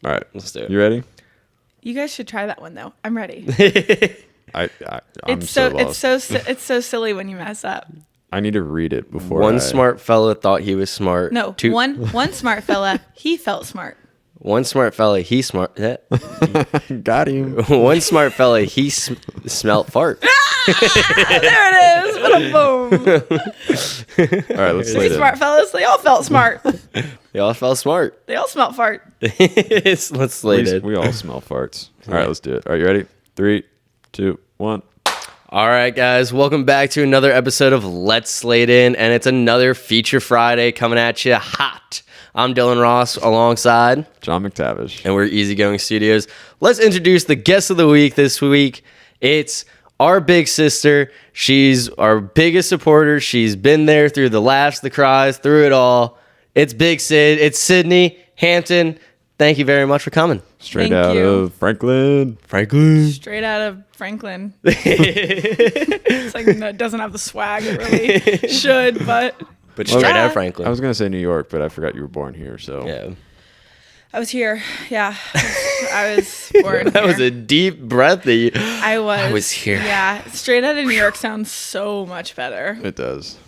All right. Let's do it. You ready? You guys should try that one though. I'm ready. I'm It's so lost. it's so silly when you mess up. I need to read it before. One smart fella thought he was smart. No, one smart fella, he felt smart. One smart fella, he smart. Got him. One smart fella, he smelt fart. There it is. What a boom. All right, let's These slate smart in. fellas, they all felt smart. They all felt smart. They all smelt fart. Let's slate it. We all smell farts. All right, let's do it. All right, you ready? 3, 2, 1. All right, guys, welcome back to another episode of Let's Slate In, and it's another Feature Friday coming at you hot. I'm Dylan Ross alongside John McTavish. and we're Easygoing Studios. Let's introduce the guest of the week this week. It's our big sister. She's our biggest supporter. She's been there through the laughs, the cries, through it all. It's Big Sid. It's Sydney Hampton. Thank you very much for coming. Straight Thank out you. of Franklin. Straight out of Franklin. It's like, no, it doesn't have the swag it really should, but Straight out Yeah. of Franklin. I was going to say New York, but I forgot you were born here, so. Yeah. I was here. Yeah. I was born That here. was a deep breath that you... I was here. Yeah. Straight out of New York sounds so much better. It does.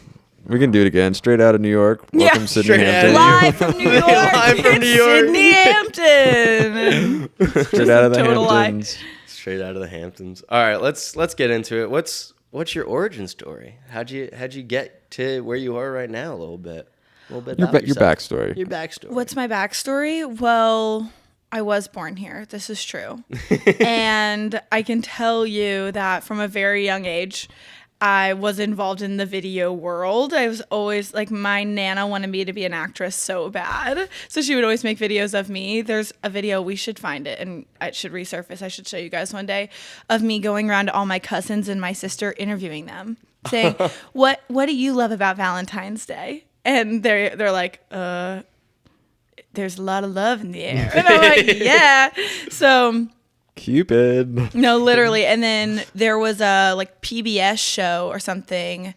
We can do it again. Straight out of New York. Yeah. Welcome, Sydney Straight out of Hampton. Live from New York. Live from It's New York. Sydney Hampton. Straight out of the Total lie. Hamptons. Straight out of the Hamptons. All right, let's get into it. What's your origin story? How'd you get to where you are right now? A little bit about Your yourself. backstory. Your backstory. What's my backstory? Well, I was born here. This is true. And I can tell you that from a very young age, I was involved in the video world. I was always like, my Nana wanted me to be an actress so bad. So she would always make videos of me. There's a video, we should find it and it should resurface. I should show you guys one day, of me going around to all my cousins and my sister, interviewing them, saying, what do you love about Valentine's Day? And they're like, there's a lot of love in the air. And I'm like, yeah. So Cupid. no, literally. And then there was a like PBS show or something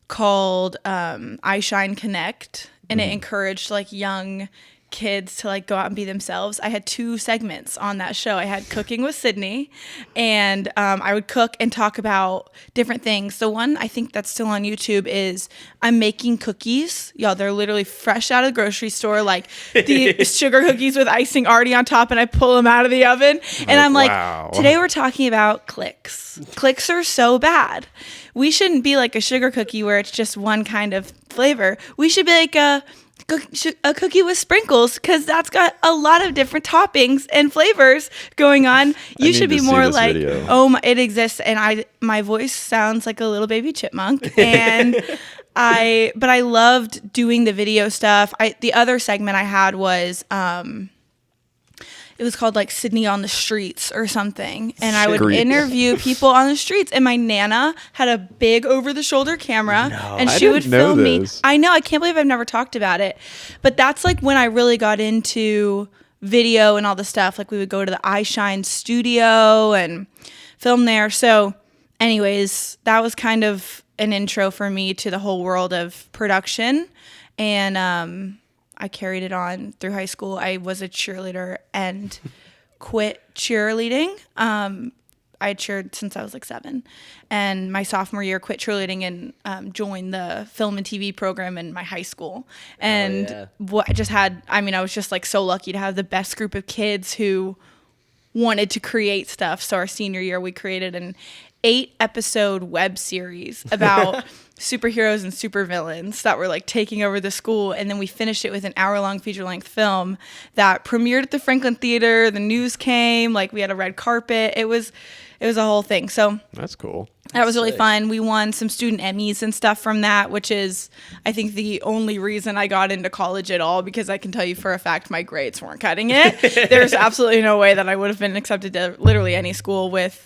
called I Shine Connect, and it encouraged like young kids to like go out and be themselves. I had 2 segments on that show. I had Cooking with Sydney, and I would cook and talk about different things. The one I think that's still on YouTube is I'm making cookies. Y'all, they're literally fresh out of the grocery store, like the sugar cookies with icing already on top, and I pull them out of the oven. And I'm like, wow. today we're talking about clicks. Clicks are so bad. We shouldn't be like a sugar cookie where it's just one kind of flavor. We should be like a cookie with sprinkles, because that's got a lot of different toppings and flavors going on. You need should be to see more this like, video. oh my, it exists, and my voice sounds like a little baby chipmunk, and I loved doing the video stuff. The other segment I had was it was called like Sydney on the Streets or something. And I would Streets. interview people on the streets. And my Nana had a big over the shoulder camera, and I she would didn't know film me. this. I know. I can't believe I've never talked about it. But that's like when I really got into video and all the stuff. Like we would go to the iShine studio and film there. So anyways, that was kind of an intro for me to the whole world of production. And, I carried it on through high school. I was a cheerleader and quit cheerleading. I cheered since I was like 7. And my sophomore year, quit cheerleading and joined the film and TV program in my high school. And what I just had, I was just like so lucky to have the best group of kids who wanted to create stuff. So our senior year, we created an 8-episode web series about superheroes and supervillains that were like taking over the school, and then we finished it with an hour-long feature-length film that premiered at the Franklin Theater. The news came, like we had a red carpet. It was a whole thing. So That's cool. that was really fun. We won some student Emmys and stuff from that, which is, I think, the only reason I got into college at all, because I can tell you for a fact my grades weren't cutting it. There's absolutely no way that I would have been accepted to literally any school with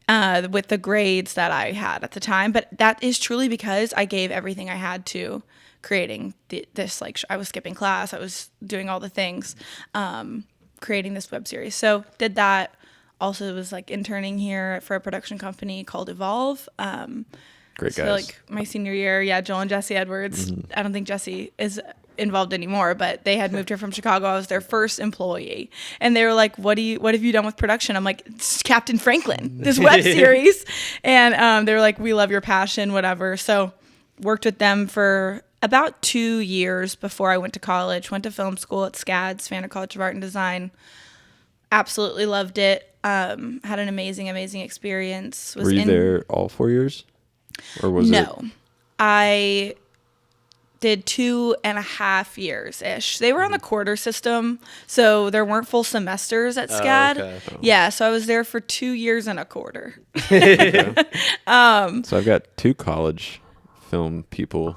the grades that I had at the time. But that is truly because I gave everything I had to creating this. Like, I was skipping class. I was doing all the things, creating this web series. So did that. Also was like interning here for a production company called Evolve. Great So guys. like my senior year, Joel and Jesse Edwards. I don't think Jesse is involved anymore, but they had moved here from Chicago. I was their first employee, and they were like, what have you done with production? I'm like, it's Captain Franklin, this web series. And they were like, we love your passion, whatever. So worked with them for about 2 years before I went to college. Went to film school at SCAD, Savannah College of Art and Design. Absolutely loved it. Had an amazing experience. Were you there all 4 years? Or was it? No. I did 2.5 years ish. They were on the quarter system, so there weren't full semesters at SCAD. Okay. Yeah, so I was there for 2 years and a quarter. Okay. So I've got 2 college film people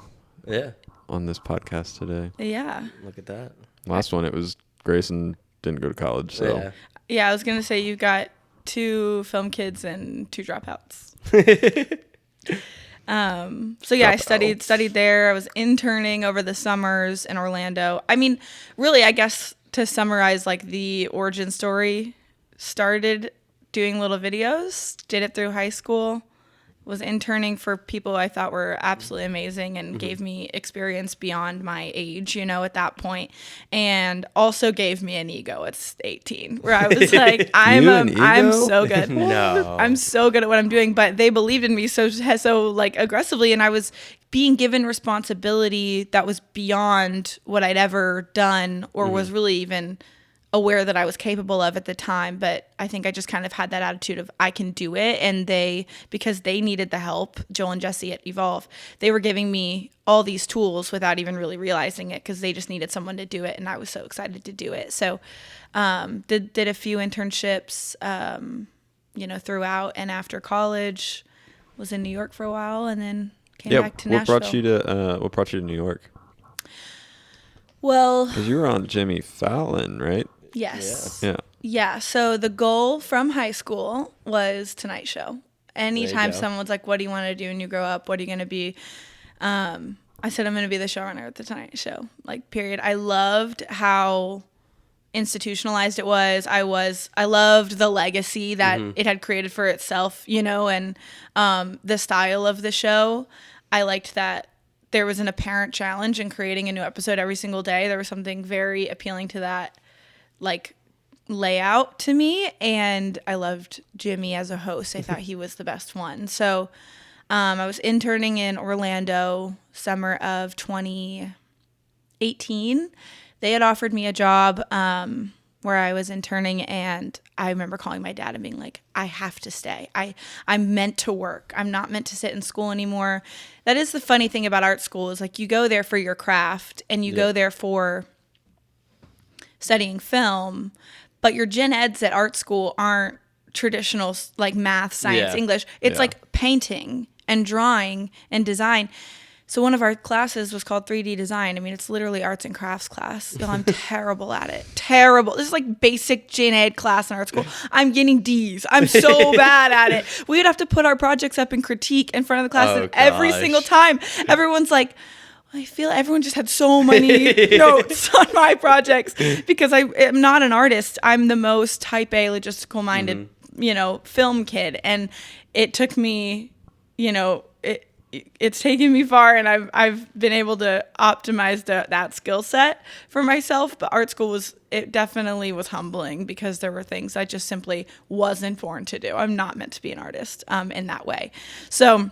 on this podcast today. Yeah. Look at that. Last one, it was Grayson didn't go to college. So Yeah, I was going to say you got 2 film kids and 2 dropouts. So yeah, I studied there. I was interning over the summers in Orlando. I mean, really, I guess to summarize, like, the origin story, started doing little videos, did it through high school, was interning for people I thought were absolutely amazing and gave me experience beyond my age, at that point, and also gave me an ego at 18, where I was like, I'm so good. No. I'm so good at what I'm doing, but they believed in me so like aggressively, and I was being given responsibility that was beyond what I'd ever done or was really even aware that I was capable of at the time. But I think I just kind of had that attitude of I can do it, and because they needed the help, Joel and Jesse at Evolve, they were giving me all these tools without even really realizing it, because they just needed someone to do it, and I was so excited to do it. So did a few internships throughout and after college. Was in New York for a while, and then came back to Nashville. What brought you to New York? Well, because you were on Jimmy Fallon, right? Yes. Yeah. So the goal from high school was Tonight Show. Anytime someone was like, what do you want to do when you grow up? What are you going to be? I said, I'm going to be the showrunner at the Tonight Show. Like, period. I loved how institutionalized it was. I loved the legacy that it had created for itself, and the style of the show. I liked that there was an apparent challenge in creating a new episode every single day. There was something very appealing to that, like, layout to me, and I loved Jimmy as a host. I thought he was the best one. So I was interning in Orlando summer of 2018. They had offered me a job where I was interning, and I remember calling my dad and being like, I have to stay. I'm meant to work. I'm not meant to sit in school anymore. That is the funny thing about art school, is like, you go there for your craft and you go there for studying film, but your gen eds at art school aren't traditional, like, math, science, English. It's like painting and drawing and design. So one of our classes was called 3D design. I mean, it's literally arts and crafts class. So I'm terrible at it. Terrible. This is like basic gen ed class in art school. I'm getting D's. I'm so bad at it. We would have to put our projects up and critique in front of the class, and every single time everyone's like, I feel everyone just had so many notes on my projects, because I am not an artist. I'm the most type A, logistical minded, film kid. And it took me, it's taken me far, and I've been able to optimize that skill set for myself. But art school definitely was humbling, because there were things I just simply wasn't born to do. I'm not meant to be an artist in that way. So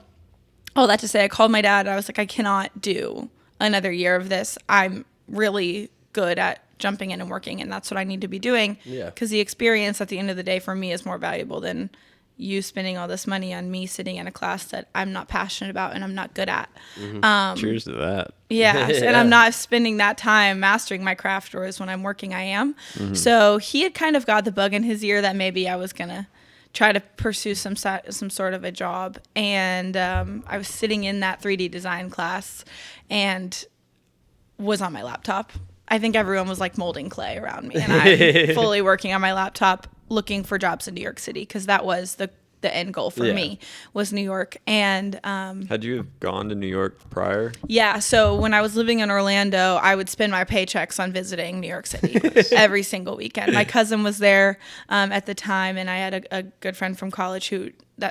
all that to say, I called my dad, and I was like, I cannot do another year of this. I'm really good at jumping in and working, and that's what I need to be doing. Yeah. Because the experience at the end of the day for me is more valuable than you spending all this money on me sitting in a class that I'm not passionate about and I'm not good at. Cheers to that. Yeah. And I'm not spending that time mastering my craft, whereas when I'm working, I am. So he had kind of got the bug in his ear that maybe I was going to try to pursue some sort of a job. And I was sitting in that 3D design class and was on my laptop. I think everyone was like molding clay around me, and I'm fully working on my laptop looking for jobs in New York City, because that was the end goal for me, was New York. And had you gone to New York prior? Yeah. So when I was living in Orlando, I would spend my paychecks on visiting New York City every single weekend. My cousin was there at the time, and I had a good friend from college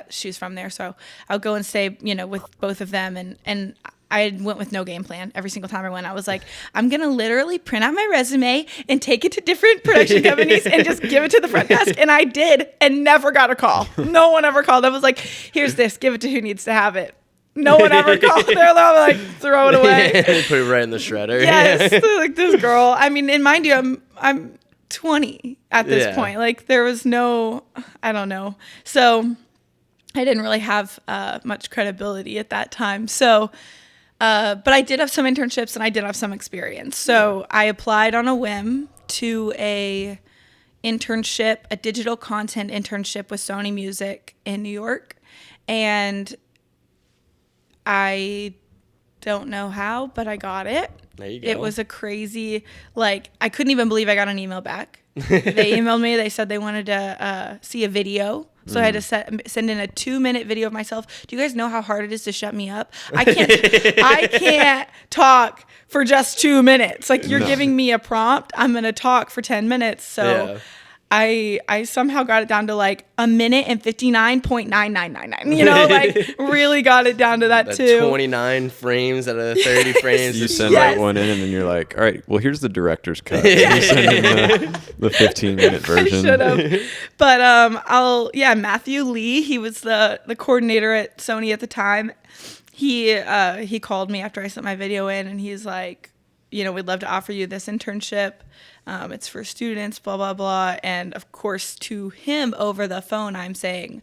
she's from there. So I would go and stay, with both of them. And I went with no game plan every single time I went. I was like, I'm going to literally print out my resume and take it to different production companies and just give it to the front desk. And I did, and never got a call. No one ever called. I was like, here's this, give it to who needs to have it. No one ever called. They're like, throw it away. Put it right in the shredder. Yes. Like this girl. I mean, and mind you, I'm 20 at this point. Like there was no, I don't know. So I didn't really have much credibility at that time. So, but I did have some internships and I did have some experience. So I applied on a whim to a digital content internship with Sony Music in New York. And I don't know how, but I got it. There you go. It was a crazy, like, I couldn't even believe I got an email back. They emailed me. They said they wanted to see a video. So I had to send in a 2-minute video of myself. Do you guys know how hard it is to shut me up? I can't talk for just 2 minutes. Like, you're giving me a prompt. I'm going to talk for 10 minutes. So I somehow got it down to like a minute and 59.9999. You know, like really got it down to that too. 29 frames out of 30 frames. You send that one in, and then you're like, all right, well, here's the director's cut. You send in the 15-minute version. I should have. But Matthew Lee, he was the coordinator at Sony at the time. He called me after I sent my video in, and he's like, you know, we'd love to offer you this internship. It's for students, blah, blah, blah. And of course, to him over the phone, I'm saying,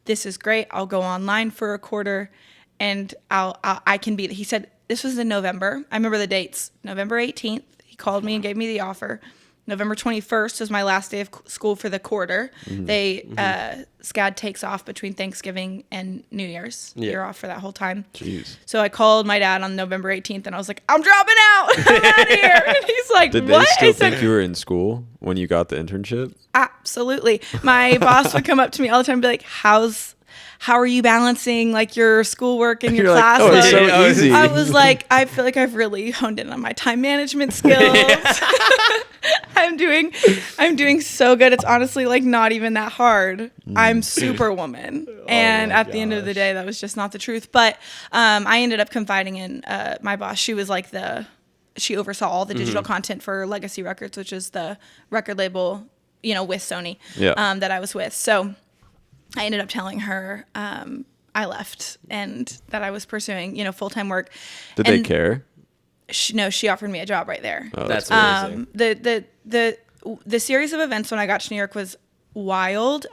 this is great. I'll go online for a quarter and I can be, he said, this was in November. I remember the dates, November 18th. He called me and gave me the offer. November 21st was my last day of school for the quarter. SCAD takes off between Thanksgiving and New Year's. You're off for that whole time. Jeez. So I called my dad on November 18th and I was like, I'm dropping out. I'm out of here. And he's like, Did what? they still think you were in school when you got the internship? Absolutely. My boss would come up to me all the time and be like, how are you balancing like your schoolwork and your class? Like, it's so easy. I was like, I feel like I've really honed in on my time management skills. I'm doing so good. It's honestly like not even that hard. I'm superwoman. And at the end of the day, that was just not the truth. But I ended up confiding in my boss. She was like she oversaw all the digital content for Legacy Records, which is the record label, you know, with Sony that I was with. So I ended up telling her I left and that I was pursuing, you know, full-time work. Did they care? She offered me a job right there. Oh, that's amazing. The series of events when I got to New York was wild.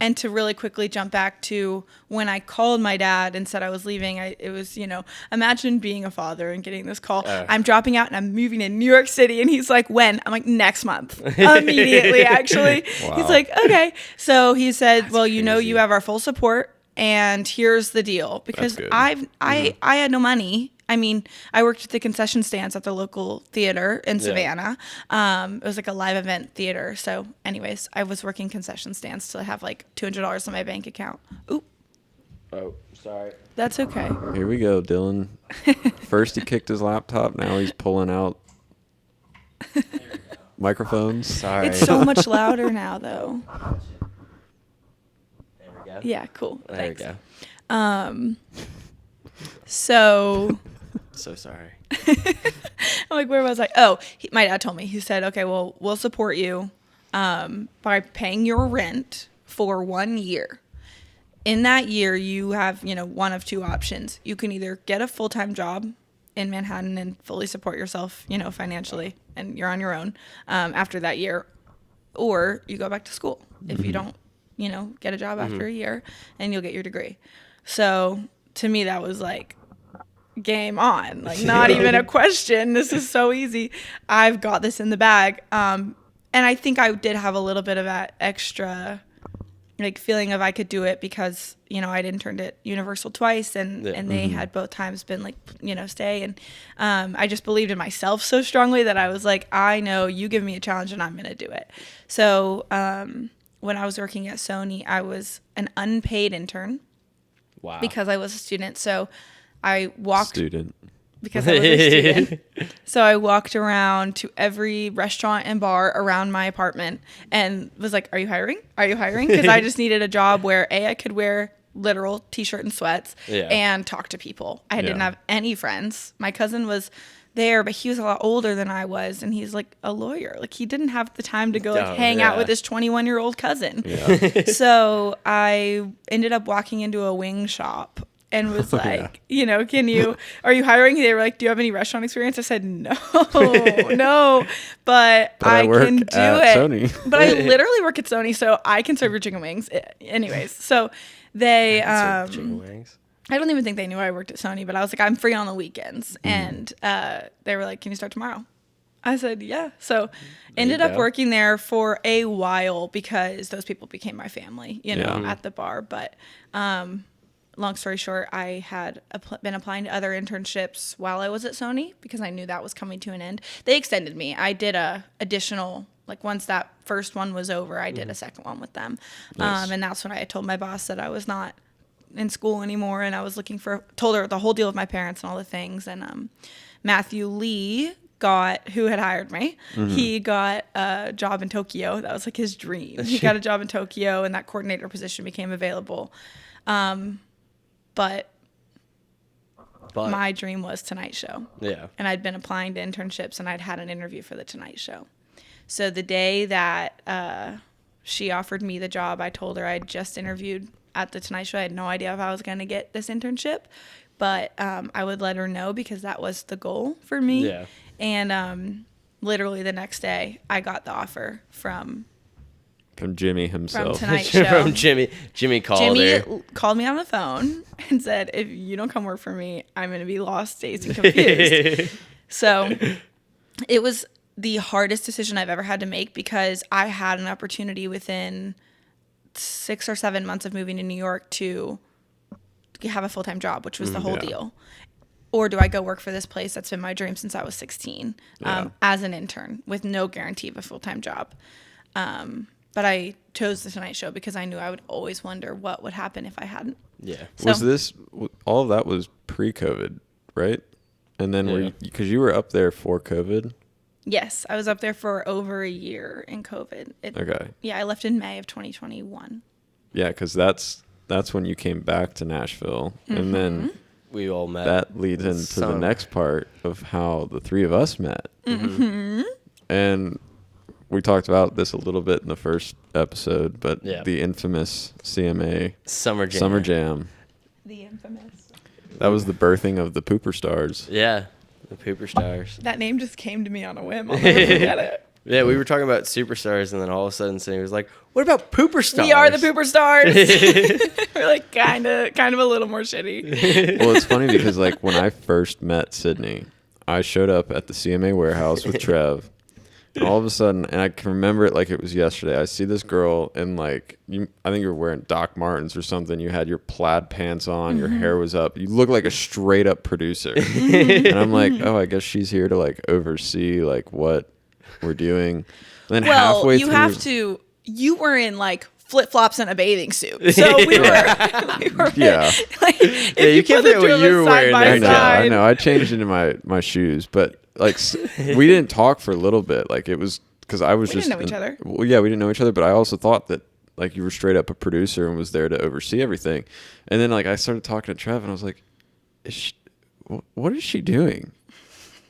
And to really quickly jump back to when I called my dad and said I was leaving, it was, you know, imagine being a father and getting this call. I'm dropping out and I'm moving to New York City. And he's like, when? I'm like, next month. Immediately, actually. Wow. He's like, okay. So he said, well, you know, you have our full support and here's the deal. Because I had no money. I mean, I worked at the concession stands at the local theater in Savannah. It was like a live event theater. So anyways, I was working concession stands to have like $200 in my bank account. Oop. Oh, sorry. That's okay. Here we go, Dylan. First he kicked his laptop. Now he's pulling out microphones. Sorry. It's so much louder now, though. There we go. Yeah, cool. There Thanks. we go. So sorry. I'm like, where was I? Oh, my dad told me. He said, okay, well, we'll support you by paying your rent for 1 year. In that year, you have, you know, one of two options. You can either get a full-time job in Manhattan and fully support yourself, you know, financially, and you're on your own after that year, or you go back to school if you don't, you know, get a job after a year and you'll get your degree. So to me, that was like, game on, like not even a question. This is so easy. I've got this in the bag. And I think I did have a little bit of that extra like feeling of I could do it because, you know, I'd interned at Universal twice and they had both times been like, you know, stay. And I just believed in myself so strongly that I was like, I know you give me a challenge and I'm going to do it. So when I was working at Sony, I was an unpaid intern. Wow. Because I was a student. So I walked because I was a student. So I walked around to every restaurant and bar around my apartment and was like, are you hiring? Are you hiring? Because I just needed a job where A, I could wear literal t-shirt and sweats and talk to people. I didn't have any friends. My cousin was there, but he was a lot older than I was, and he's like a lawyer. Like, he didn't have the time to go hang out with his 21-year-old cousin. Yeah. So I ended up walking into a wing shop and was like, you know, are you hiring? They were like, do you have any restaurant experience? I said, no, but I can do it. Sony. But I literally work at Sony, so I can serve your chicken wings. Anyways, so they, chicken wings. I don't even think they knew I worked at Sony, but I was like, I'm free on the weekends. And they were like, can you start tomorrow? I said, yeah. So ended up working there for a while because those people became my family, you know, at the bar. But long story short, I had been applying to other internships while I was at Sony because I knew that was coming to an end. They extended me. I did a additional, like once that first one was over, I did a second one with them. Nice. And that's when I told my boss that I was not in school anymore, and I was told her the whole deal with my parents and all the things. And Matthew Lee who had hired me, he got a job in Tokyo. That was like his dream. He got a job in Tokyo, and that coordinator position became available. But my dream was Tonight Show. Yeah. And I'd been applying to internships, and I'd had an interview for the Tonight Show. So the day that she offered me the job, I told her I'd just interviewed at the Tonight Show. I had no idea if I was going to get this internship, but I would let her know because that was the goal for me. Yeah. And literally the next day, I got the offer from Jimmy himself. From Tonight Show. From Jimmy. Jimmy called me on the phone and said, if you don't come work for me, I'm going to be lost, dazed, and confused. So it was the hardest decision I've ever had to make because I had an opportunity within 6 or 7 months of moving to New York to have a full-time job, which was the whole deal. Or do I go work for this place that's been my dream since I was 16 as an intern with no guarantee of a full-time job? But I chose the Tonight Show because I knew I would always wonder what would happen if I hadn't. Yeah. So, all of that was pre-COVID, right? And then because you were up there for COVID? Yes, I was up there for over a year in COVID. Okay. Yeah, I left in May of 2021. Yeah, because that's when you came back to Nashville. And then we all met. That leads into the next part of how the three of us met. And we talked about this a little bit in the first episode, but the infamous CMA Summer Jam. The infamous. That was the birthing of the Pooperstars. Yeah, the Pooperstars. That name just came to me on a whim. I'll never forget it. Yeah, we were talking about superstars, and then all of a sudden, Cindy was like, "What about Pooperstars?" We are the Pooperstars. We're like kind of a little more shitty. Well, it's funny because like when I first met Sydney, I showed up at the CMA warehouse with Trev, and all of a sudden, and I can remember it like it was yesterday. I see this girl in like I think you were wearing Doc Martens or something. You had your plaid pants on, your hair was up. You look like a straight up producer, and I'm like, oh, I guess she's here to like oversee like what we're doing. And then halfway through, you were in like flip-flops and a bathing suit, so we were like, you can't forget what you were wearing. I know I changed into my shoes, but like we didn't talk for a little bit. Like it was because I was didn't know each other. Well, yeah, we didn't know each other, but I also thought that like you were straight up a producer and was there to oversee everything. And then like I started talking to Trev, and I was like, what is she doing?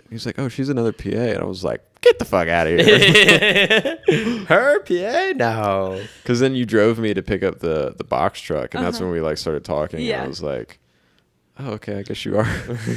He's like, oh, she's another PA. And I was like, get the fuck out of here. Her PA? No. Because then you drove me to pick up the box truck, and that's when we like started talking. Yeah. And I was like, oh, okay, I guess you are.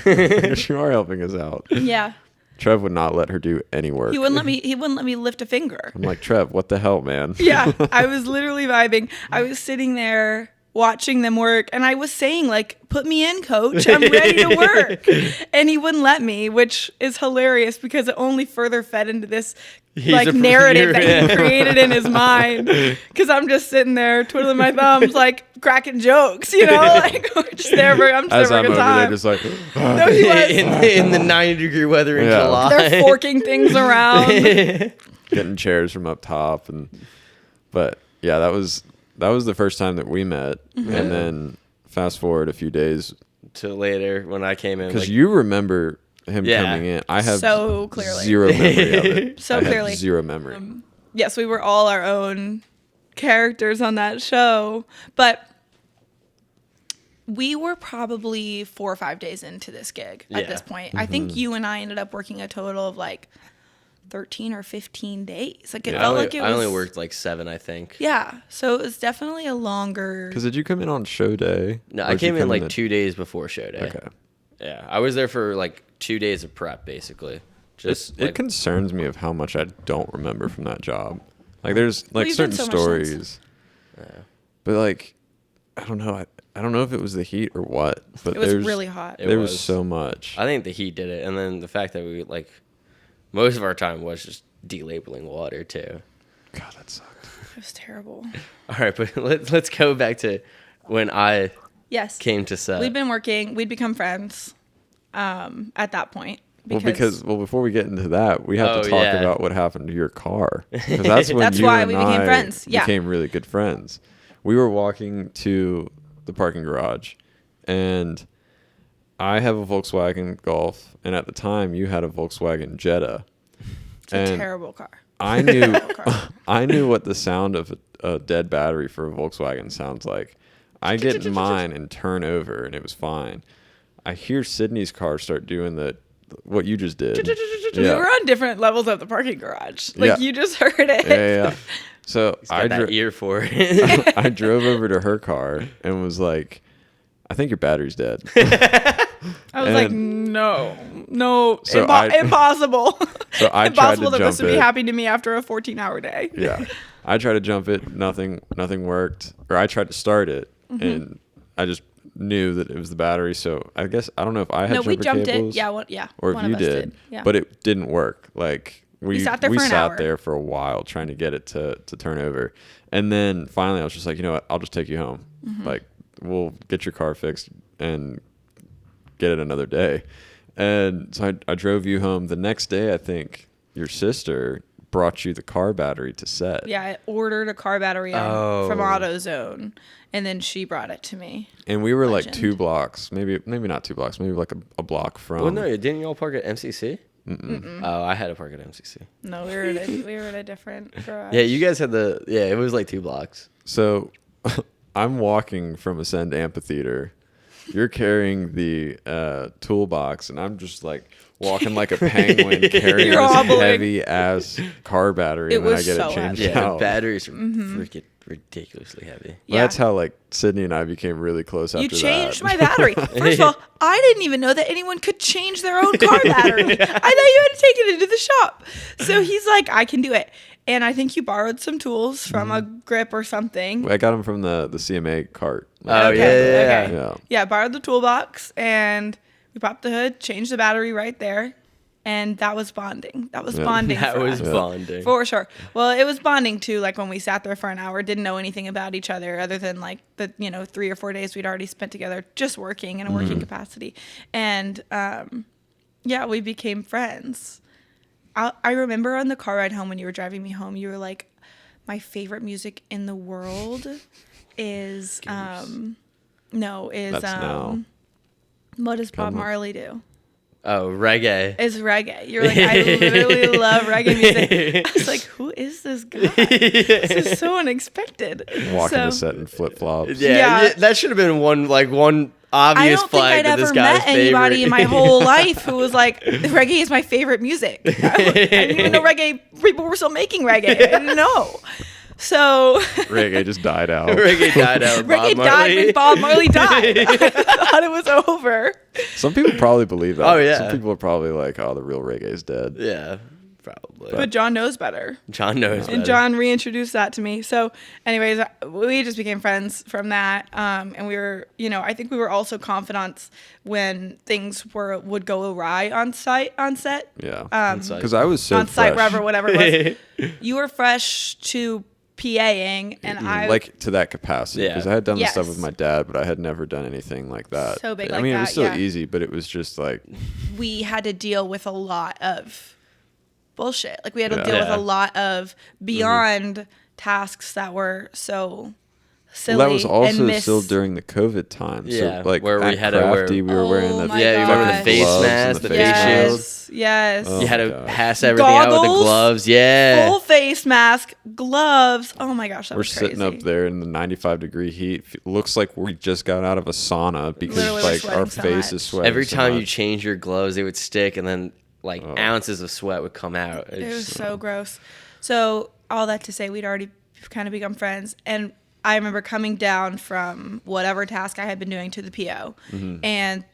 I guess you are helping us out. Yeah. Trev would not let her do any work. He wouldn't let me lift a finger. I'm like, Trev, what the hell, man? Yeah. I was literally vibing. I was sitting there watching them work, and I was saying like, put me in, coach, I'm ready to work. And he wouldn't let me, which is hilarious because it only further fed into this narrative that he created in his mind, because I'm just sitting there twiddling my thumbs like cracking jokes, like we're just there for I'm just there for a good time. There just like no, he was. in the 90-degree weather in July. They're forking things around, getting chairs from up top, but yeah, that was the first time that we met. And then fast forward a few days to later when I came in, because you remember him coming in. I have so clearly zero memory of it. So clearly, zero memory. Yes, we were all our own characters on that show, but we were probably 4 or 5 days into this gig at this point. I Mm-hmm. think you and I ended up working a total of like 13 or 15 days. Like it I felt only, like it I was. only worked like 7, I think. Yeah, so it was definitely a longer. Because did you come in on show day? No, Or I did you came in come like 2 days before show day. Okay. Yeah, I was there for like 2 days of prep, basically. Just It concerns me of how much I don't remember from that job. Like there's like you've done certain so much since. stories, but like I don't know. I don't know if it was the heat or what. But It was there's really hot. It There was was. so much. I think the heat did it, and then the fact that we like most of our time was just delabeling water too. God, that sucked. It was terrible. All right, but let's go back to when I Yes. came to set. We'd been working. We'd become friends at that point. Well, before we get into that, we have to Oh, talk yeah. about what happened to your car. 'Cause that's when That's you why and we became I friends. Yeah. became really good friends. We were walking to the parking garage, and I have a Volkswagen Golf, and at the time you had a Volkswagen Jetta. It's a terrible car. I knew car. I knew what the sound of a dead battery for a Volkswagen sounds like. I get in mine and turn over, and it was fine. I hear Sydney's car start doing what you just did. We were on different levels of the parking garage. Like Yeah. you just heard it. Yeah. So Got I that ear for it. I drove over to her car and was like, "I think your battery's dead." I was like, And- no, So impossible. So I tried Impossible to that this jump would be it. happening to me after a 14-hour day. Yeah. I tried to jump it. Nothing worked. Or I tried to start it, Mm-hmm. and I just knew that it was the battery. So I guess I don't know if I had No, we jumper jumped cables. it. Yeah, or one if you of us did. Yeah. But it didn't work. Like we sat there for an hour. there for a while trying to get it to turn over. And then finally I was just like, you know what, I'll just take you home. Mm-hmm. Like we'll get your car fixed and get it another day. And so I drove you home. The next day I think your sister brought you the car battery to set. Yeah, I ordered a car battery from AutoZone, and then she brought it to me. And we were like Legend. 2 blocks, maybe not 2 blocks, maybe like a block from. Well, no, didn't you all park at MCC? Oh, I had to park at MCC. No, we were at a different garage. Yeah, you guys had it was like 2 blocks. So I'm walking from Ascend Amphitheater. You're carrying the toolbox, and I'm just like walking like a penguin carrying You're this hobbling. heavy ass car battery, It and then I was get so it changed heavy. Yeah, out. batteries are freaking ridiculously heavy. Well, Yeah. that's how like Sydney and I became really close after You changed that. my battery. First of all, I didn't even know that anyone could change their own car battery. I thought you had to take it into the shop. So he's like, I can do it. And I think you borrowed some tools from a grip or something. I got them from the CMA cart. Oh, yeah. Yeah. Yeah, borrowed the toolbox and we popped the hood, changed the battery right there. And that was bonding. That was Yeah. bonding That for was us. bonding. For sure. Well, it was bonding too. Like when we sat there for an hour, didn't know anything about each other other than like the 3 or 4 days we'd already spent together just working in a working capacity. And yeah, we became friends. I remember on the car ride home when you were driving me home, you were like, "My favorite music in the world is That's now. what does Bob Come on. Marley do?" Oh, reggae. It's reggae. You're like, I literally love reggae music. I was like, who is this guy? This is so unexpected. Walking So, the set in flip flops. Yeah, Yeah. that should have been one I obvious don't think flag I'd that this ever guy's met anybody favorite. in my whole life who was like, reggae is my favorite music. I didn't even know reggae, people were still making reggae. I didn't know. So Reggae just died out. Reggae died out. with reggae Bob died Marley. when Bob Marley died. I thought it was over. Some people probably believe that. Oh, yeah. Some people are probably like, "Oh, the real reggae is dead." Yeah, probably. But John knows better. John knows. And better. John reintroduced that to me. So, anyways, we just became friends from that. And we were, I think we were also confidants when things would go awry on set. Yeah. Because I was so on site, fresh. wherever, whatever it was. You were fresh to PAing, and I like to that capacity, Yeah. because I had done the stuff Yes. with my dad, but I had never done anything like that. So big I like mean, it that, was still yeah. easy, but it was just like, we had to deal with a lot of bullshit. Like we had to Yeah. deal with Yeah. a lot of beyond tasks that were so silly Well, that was also and miss. still during the COVID time. Yeah, So, like, where we at had to wear- Crafty, we were wearing Oh the my Yeah, you remember the gosh. face gloves and mask, the face Yes, yes. Oh You had my to gosh. pass everything out with the Goggles, gloves. Yeah. Full face mask, gloves. Oh my gosh, that We're was crazy. sitting up there in the 95-degree heat. Looks like we just got out of a sauna because Literally, we're like our sweating so face is much. sweating. Every so time you much. change your gloves, they would stick, and then like ounces of sweat would come out. It was so gross. So all that to say, we'd already kind of become friends, and I remember coming down from whatever task I had been doing to the PO, and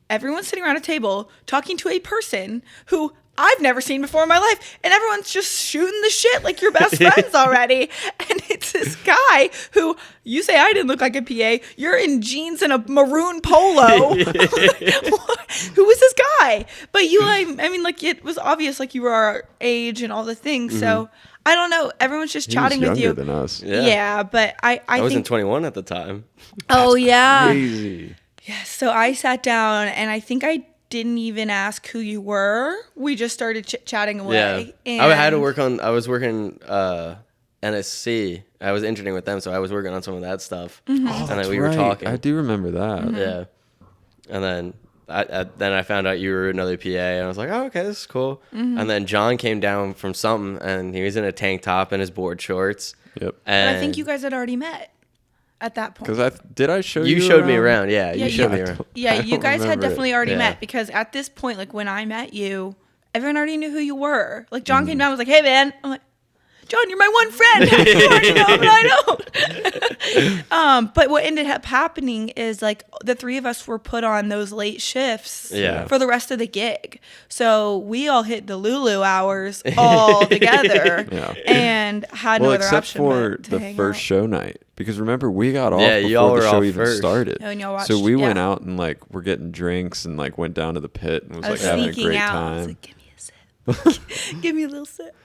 everyone's sitting around a table talking to a person who I've never seen before in my life, and everyone's just shooting the shit like you're best friends already. And it's this guy who you say I didn't look like a PA. You're in jeans and a maroon polo. Who was this guy? But you, I mean, like it was obvious, like you were our age and all the things. So I don't know. Everyone's just He was chatting with younger you. than us. Yeah, but I I wasn't think. 21 at the time. Oh yeah. Crazy. Yes. So I sat down, and I think I didn't even ask who you were. We just started chatting away. Yeah. I had to work on. I was working NSC. I was interning with them, so I was working on some of that stuff. And then we were Right. talking. I do remember that. Yeah. And then I found out you were another PA, and I was like, oh, okay, this is cool. And then John came down from something, and he was in a tank top and his board shorts. Yep. And But I think you guys had already met at that point. Because did I show you? you showed me around. Yeah, Yeah, you showed you- me around. Yeah, I you don't guys had remember it. definitely already Yeah. met, because at this point, like when I met you, everyone already knew who you were. Like John came down and was like, "Hey man," I'm like, "John, you're my one friend." You already know, but I don't. But what ended up happening is like the three of us were put on those late shifts Yeah. for the rest of the gig. So we all hit the Lulu hours all together, Yeah. and had no Well, other except option for but to the hang first out. show night, because remember we got off Yeah, y'all before the were show off even first. started. Oh, and y'all So watched- we went yeah. out and like we're getting drinks and like went down to the pit and was I like was having a sneaking great out. I was time. like, "Give me a sip. Give me a little sip."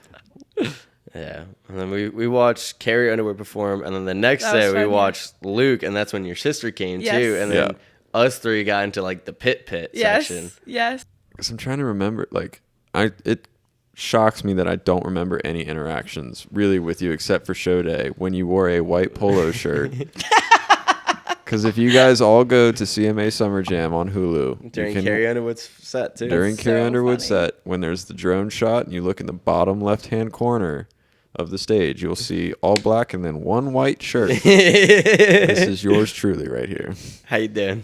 Yeah. And then we watched Carrie Underwood perform, and then the next That was day we fun, yeah. watched Luke, and that's when your sister came Yes. too. And then Yeah. us three got into like the pit Yes, section. yes. Because I'm trying to remember, like it shocks me that I don't remember any interactions really with you except for show day when you wore a white polo shirt. Because if you guys all go to CMA Summer Jam on Hulu During you can, Carrie Underwood's set too. during That's Carrie so Underwood funny. set, when there's the drone shot and you look in the bottom left-hand corner of the stage, you'll see all black and then one white shirt. This is yours truly right here. How you doing?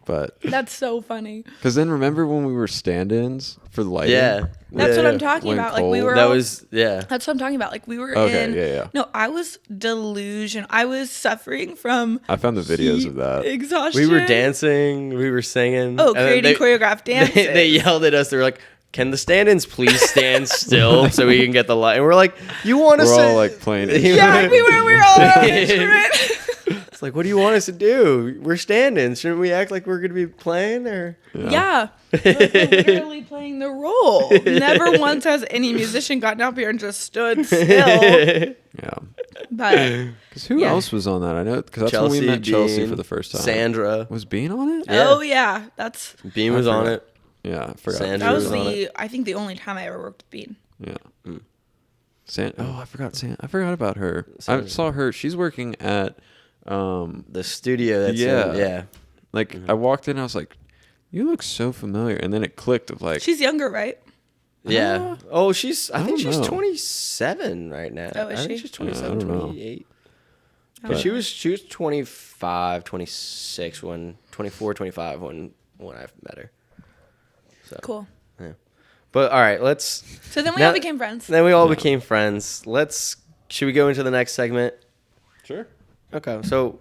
But That's so funny. because then remember when we were stand-ins for the lighting? Yeah. That's Yeah, what I'm yeah. talking When about. Like we cold. were. That all- was yeah. That's what I'm talking about. Like we were Okay, in. yeah. No, I was delusion. I was suffering from. I found the videos heat of that. Exhaustion. We were dancing. We were singing. Oh, and then creating choreographed dances. They yelled at us. They were like, "Can the stand-ins please stand still so we can get the light?" And we're like, "You want us We're to?" all like playing. Yeah, we were. We were all on our instrument. It's like, what do you want us to do? We're standing. Shouldn't we act like we're going to be playing? Or Yeah. Like, we're literally playing the role. Never once has any musician gotten up here and just stood still. Yeah. But Because who Yeah. else was on that? I know because that's Chelsea, when we met Chelsea Bean, for the first time. Sandra, Was Bean on it? Yeah. oh yeah, that's Bean was I on forgot. it. Yeah, I forgot. Sandra that was was on the I think the only time I ever worked with Bean. Yeah. Mm. I forgot. I forgot about her. I Sandra. saw her. She's working at, The studio. That's Yeah. yeah. like I walked in. I was like, "You look so familiar," and then it clicked of like, She's younger, right? Yeah. Oh, she's. I think don't she's know. 27 right now. Oh, is I think she? she's 27, I don't know. 28. Oh. But she was 25, 26 when 24, 25 when I met her. So Cool. But all right, let's. So then we Now- all became friends. Then we all Yeah. became friends. Should we go into the next segment? sure. Okay. So,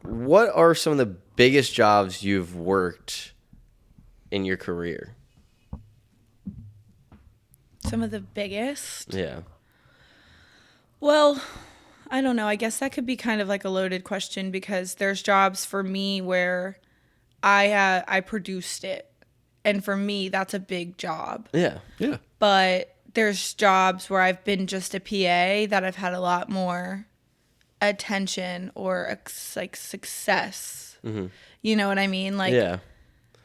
what are some of the biggest jobs you've worked in your career? Some of the biggest. Yeah. Well, I don't know. I guess that could be kind of like a loaded question, because there's jobs for me where I produced it, and for me that's a big job. Yeah. Yeah. But there's jobs where I've been just a PA that I've had a lot more attention or like success. You know what I mean? Like Yeah.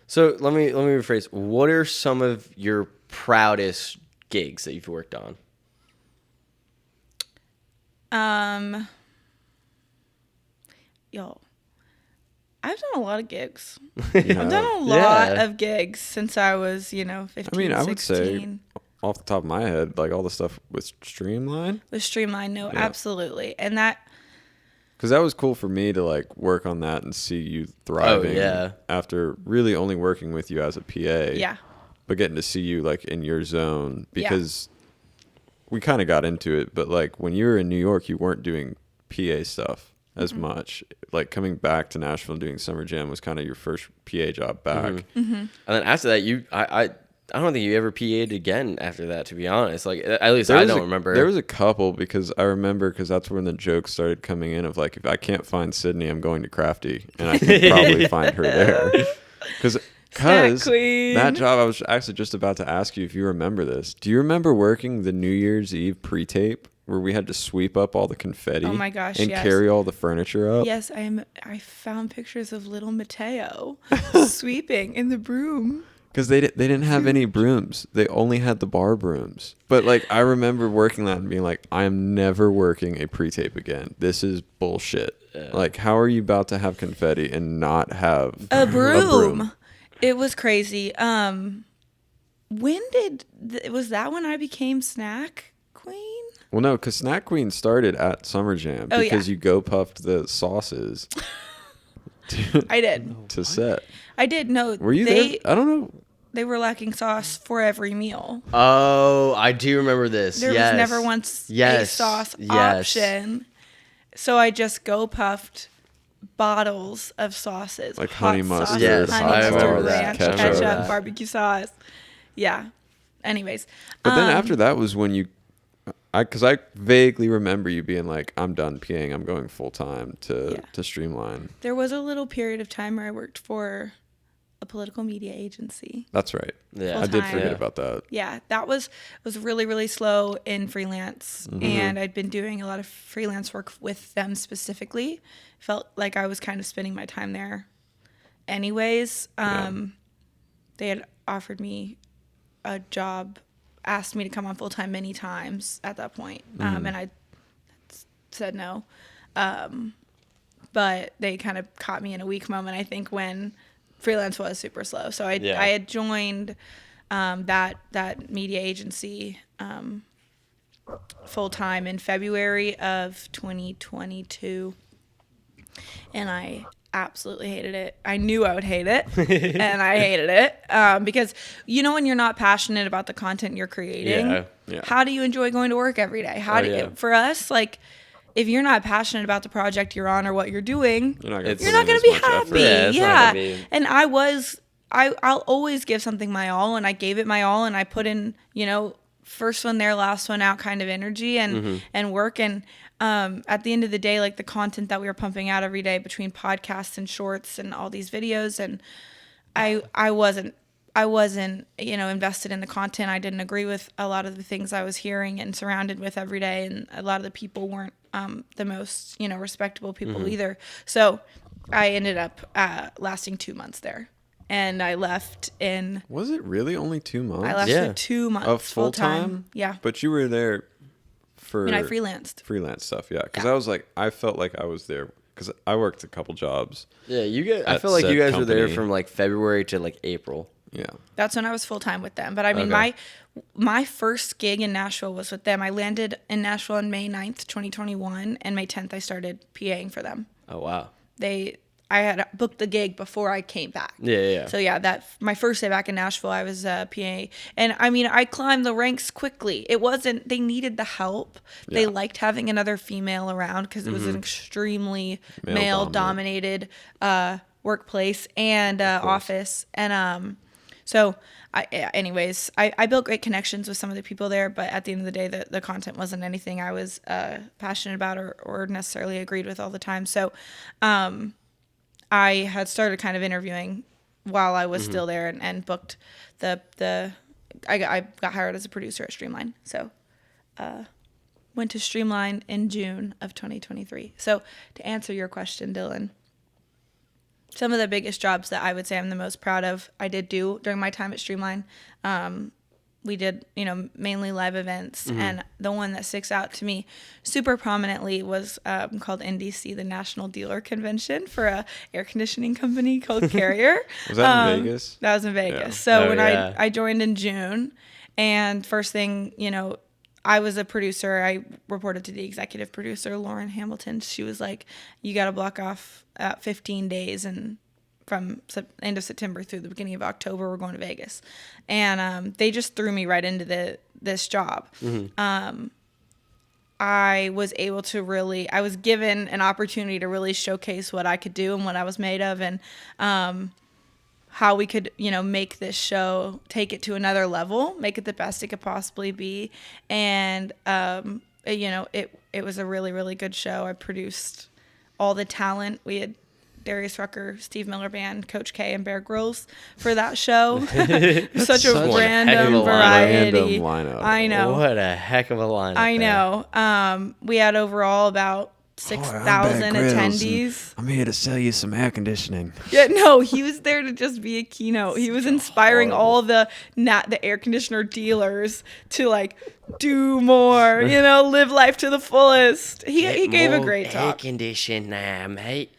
So let me rephrase. What are some of your proudest gigs that you've worked on? Yo, I've done a lot of gigs. You I've know? done a lot Yeah. of gigs since I was, 15, I mean, I would 16. say off the top of my head, like all the stuff with Streamline, With Streamline, no, Yeah. absolutely. And that, because that was cool for me to like work on that and see you thriving. yeah. After really only working with you as a PA. yeah. But getting to see you like in your zone, Yeah. because we kind of got into it, but like when you were in New York, you weren't doing PA stuff as much. Like coming back to Nashville and doing Summer Jam was kind of your first PA job back. And then after that, I don't think you ever PA'd again after that, to be honest. Like, at least I don't remember. There was a couple, because I remember, because that's when the jokes started coming in of like, if I can't find Sydney, I'm going to Crafty, and I can probably find her there. Because queen. that job, I was actually just about to ask you if you remember this. Do you remember working the New Year's Eve pre-tape where we had to sweep up all the confetti? Oh my gosh, and yes. carry all the furniture up? Yes, I found pictures of little Mateo sweeping in the broom. Because they didn't have any brooms. They only had the bar brooms. But like I remember working that and being like, I am never working a pre-tape again. This is bullshit. Like, how are you about to have confetti and not have A broom. It was crazy. When was that when I became snack queen? Well, no, because Snack Queen started at Summer Jam Oh, because yeah. you go puffed the sauces I did. to set. I did. No, Were you there? I don't know. They were lacking sauce for every meal. Oh, I do remember this. There yes. was never once a Yes. sauce Yes. option. So I just go puffed bottles of sauces. Like hot honey sauce, mustard, Yes, honey I mustard, remember that. ranch, Ketchup. ketchup, barbecue sauce. Yeah. Anyways. But then after that was when you, because I vaguely remember you being like, I'm done peeing. I'm going full time to Streamline. There was a little period of time where I worked for a political media agency. That's right. Yeah. I did Full-time. forget Yeah. about that. Yeah, that was really, really slow in freelance. And I'd been doing a lot of freelance work with them specifically. Felt like I was kind of spending my time there anyways. They had offered me a job, asked me to come on full time many times at that point. And I said no. But they kind of caught me in a weak moment, I think, when freelance was super slow. So I had joined that media agency full time in February of 2022, and I absolutely hated it. I knew I would hate it, and I hated it because when you're not passionate about the content you're creating, Yeah. how do you enjoy going to work every day? For us, like, if you're not passionate about the project you're on or what you're doing, You're not It's- going you're to not going to be happy. Yeah, it's not Yeah. gonna be- And I'll always give something my all, and I gave it my all, and I put in, first one there, last one out kind of energy and work. And at the end of the day, like the content that we were pumping out every day between podcasts and shorts and all these videos, and I wasn't invested in the content. I didn't agree with a lot of the things I was hearing and surrounded with every day, and a lot of the people weren't the most respectable people either. So I ended up lasting 2 months there, and I left in. Was it really only 2 months? I left Yeah. for 2 months Of full time? Yeah, But you were there for and I freelanced. freelance stuff, yeah. Because Yeah. I was like, I felt like I was there because I worked a couple jobs. Yeah, you guys. I At feel like said you guys were there company. from like February to like April. Yeah. That's when I was full time with them. But I mean, Okay. my first gig in Nashville was with them. I landed in Nashville on May 9th, 2021, and May 10th I started PAing for them. Oh wow. I had booked the gig before I came back. Yeah. So yeah, my first day back in Nashville, I was PA, and I mean, I climbed the ranks quickly. It wasn't, they needed the help. They Yeah. liked having another female around because it was an extremely Male male-dominated workplace and office, and so. I built great connections with some of the people there, but at the end of the day, the content wasn't anything I was passionate about or necessarily agreed with all the time. So, I had started kind of interviewing while I was still there and booked I got hired as a producer at Streamline. So went to Streamline in June of 2023. So to answer your question, Dylan, some of the biggest jobs that I would say I'm the most proud of I did do during my time at Streamline. we did, mainly live events. And the one that sticks out to me super prominently was called NDC, the National Dealer Convention for a air conditioning company called Carrier. Was that in Vegas? That was in Vegas. Yeah. So when yeah. I joined in June, and first thing, I was a producer. I reported to the executive producer, Lauren Hamilton. She was like, you got to block off 15 days, and from end of September through the beginning of October, we're going to Vegas. And they just threw me right into this job. I was able to I was given an opportunity to really showcase what I could do and what I was made of, and how we could, make this show, take it to another level, make it the best it could possibly be. And, it was a really, really good show. I produced all the talent. We had Darius Rucker, Steve Miller Band, Coach K, and Bear Grylls for that show. Such a random variety. Random lineup. I know. What a heck of a lineup. I know. We had overall about 6,000 attendees. I'm here to sell you some air conditioning. Yeah, no, he was there to just be a keynote. He was inspiring all the air conditioner dealers to do more, live life to the fullest. He gave a great air talk. condition now, mate.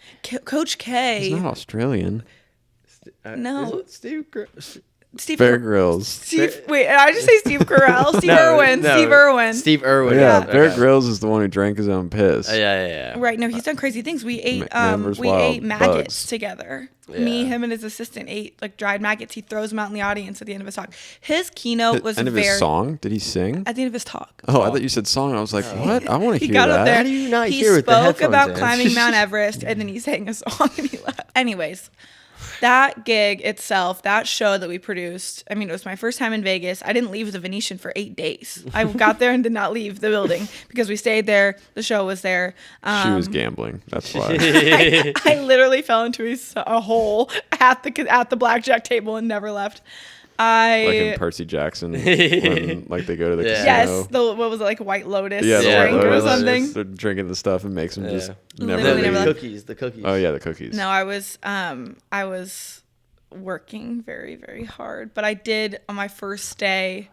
Coach K. He's not Australian. No. Steve Bear Grylls. Wait, I just say Steve Carell. Steve Irwin. Steve Irwin. Steve Irwin. Yeah, Okay. Bear Grylls is the one who drank his own piss. Yeah. Right. No, he's done crazy things. We ate Members maggots bugs. together. Yeah. Me, him, and his assistant ate dried maggots. He throws them out in the audience at the end of his talk. His keynote was End of his song? Did he sing? at the end of his talk. Oh, I thought you said song. I was like, what? I want to He hear got that. up there. How do you not He hear with the spoke headphones about in? climbing Mount Everest, and then he sang a song and he left. Anyways, that gig itself, that show that we produced, it was my first time in Vegas. I didn't leave the Venetian for 8 days. I got there and did not leave the building because we stayed there. The show was there. She was gambling. That's why. I literally fell into a hole at the blackjack table and never left. Like in Percy Jackson, when they go to the casino. Yes, what was it, White Lotus Yeah, drink or Lotus. something? They're drinking the stuff and makes them just never Literally leave. never The cookies. Oh yeah, the cookies. No, I was working very, very hard. But I did, on my first day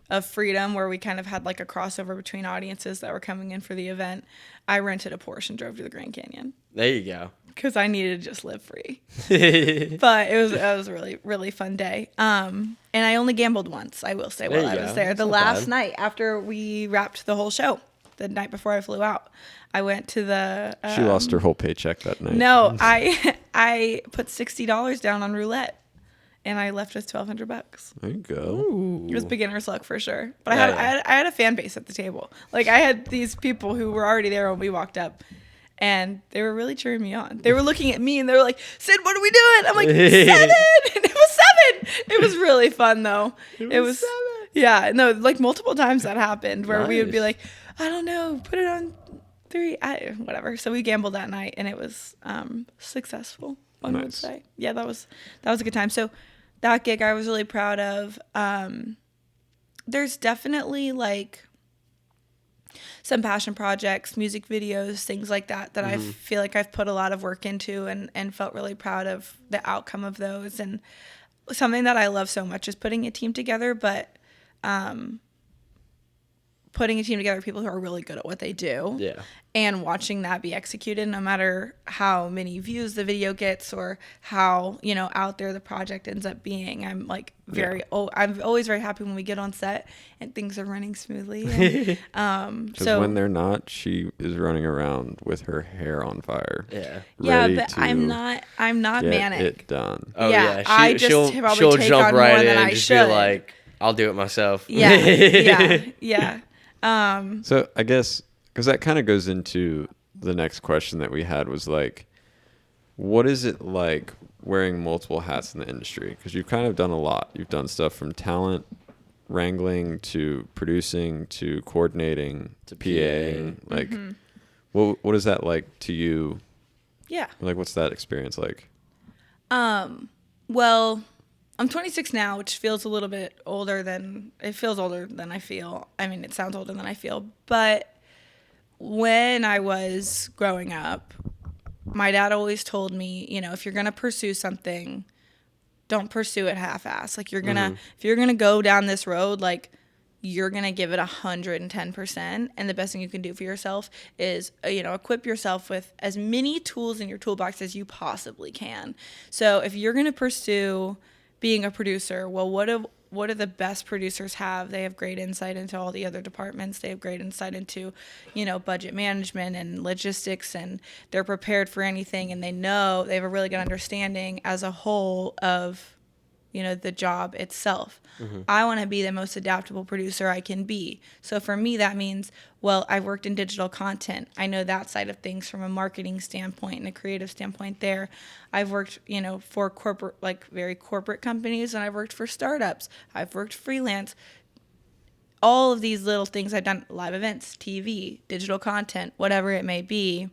of Freedom, where we kind of had a crossover between audiences that were coming in for the event, I rented a Porsche and drove to the Grand Canyon There you go. because I needed to just live free. But it was a really, really fun day. And I only gambled once, I will say, while I was there. That's The not last bad. night after we wrapped the whole show, the night before I flew out, I went to the... She lost her whole paycheck that night. No, I put $60 down on roulette, and I left with $1,200. There you go. It was beginner's luck for sure. But I had a fan base at the table. I had these people who were already there when we walked up, and they were really cheering me on. They were looking at me, and they were like, "Sid, what are we doing?" I'm like, 7! And it was 7! It was really fun, though. It was 7. Yeah, no, multiple times that happened where we would be like, I don't know, put it on 3, whatever. So we gambled that night, and it was successful, one would say. Yeah, that was a good time. So that gig I was really proud of. There's definitely some passion projects, music videos, things like that I feel like I've put a lot of work into and felt really proud of the outcome of those. And something that I love so much is putting a team together, but putting a team together of people who are really good at what they do. Yeah. And watching that be executed, no matter how many views the video gets or how, out there the project ends up being. I'm I'm always very happy when we get on set and things are running smoothly. And, Because when they're not, she is running around with her hair on fire. Yeah. Yeah, but I'm not get manic. it done. Oh Yeah, yeah. I just probably she'll take jump on right more in than and I just should. be like, I'll do it myself. Yeah. So I guess, because that kind of goes into the next question that we had was what is it like wearing multiple hats in the industry? Because you've kind of done a lot. You've done stuff from talent wrangling to producing to coordinating to PAing. What is that like to you? Yeah. What's that experience like? Well, I'm 26 now, which feels a little bit older than I feel. I mean, it sounds older than I feel. But when I was growing up, my dad always told me, if you're going to pursue something, don't pursue it half-ass. Like, you're gonna, if you're gonna go down this road, like, you're gonna give it 110%. And the best thing you can do for yourself is, equip yourself with as many tools in your toolbox as you possibly can. So if you're gonna pursue being a producer, well, what do the best producers have? They have great insight into all the other departments. They have great insight into, budget management and logistics, and they're prepared for anything, and they have a really good understanding as a whole of, the job itself. I want to be the most adaptable producer I can be. So for me, that means, well, I've worked in digital content. I know that side of things from a marketing standpoint and a creative standpoint there. I've worked, for corporate, like very corporate companies, and I've worked for startups. I've worked freelance. All of these little things I've done, live events, TV, digital content, whatever it may be.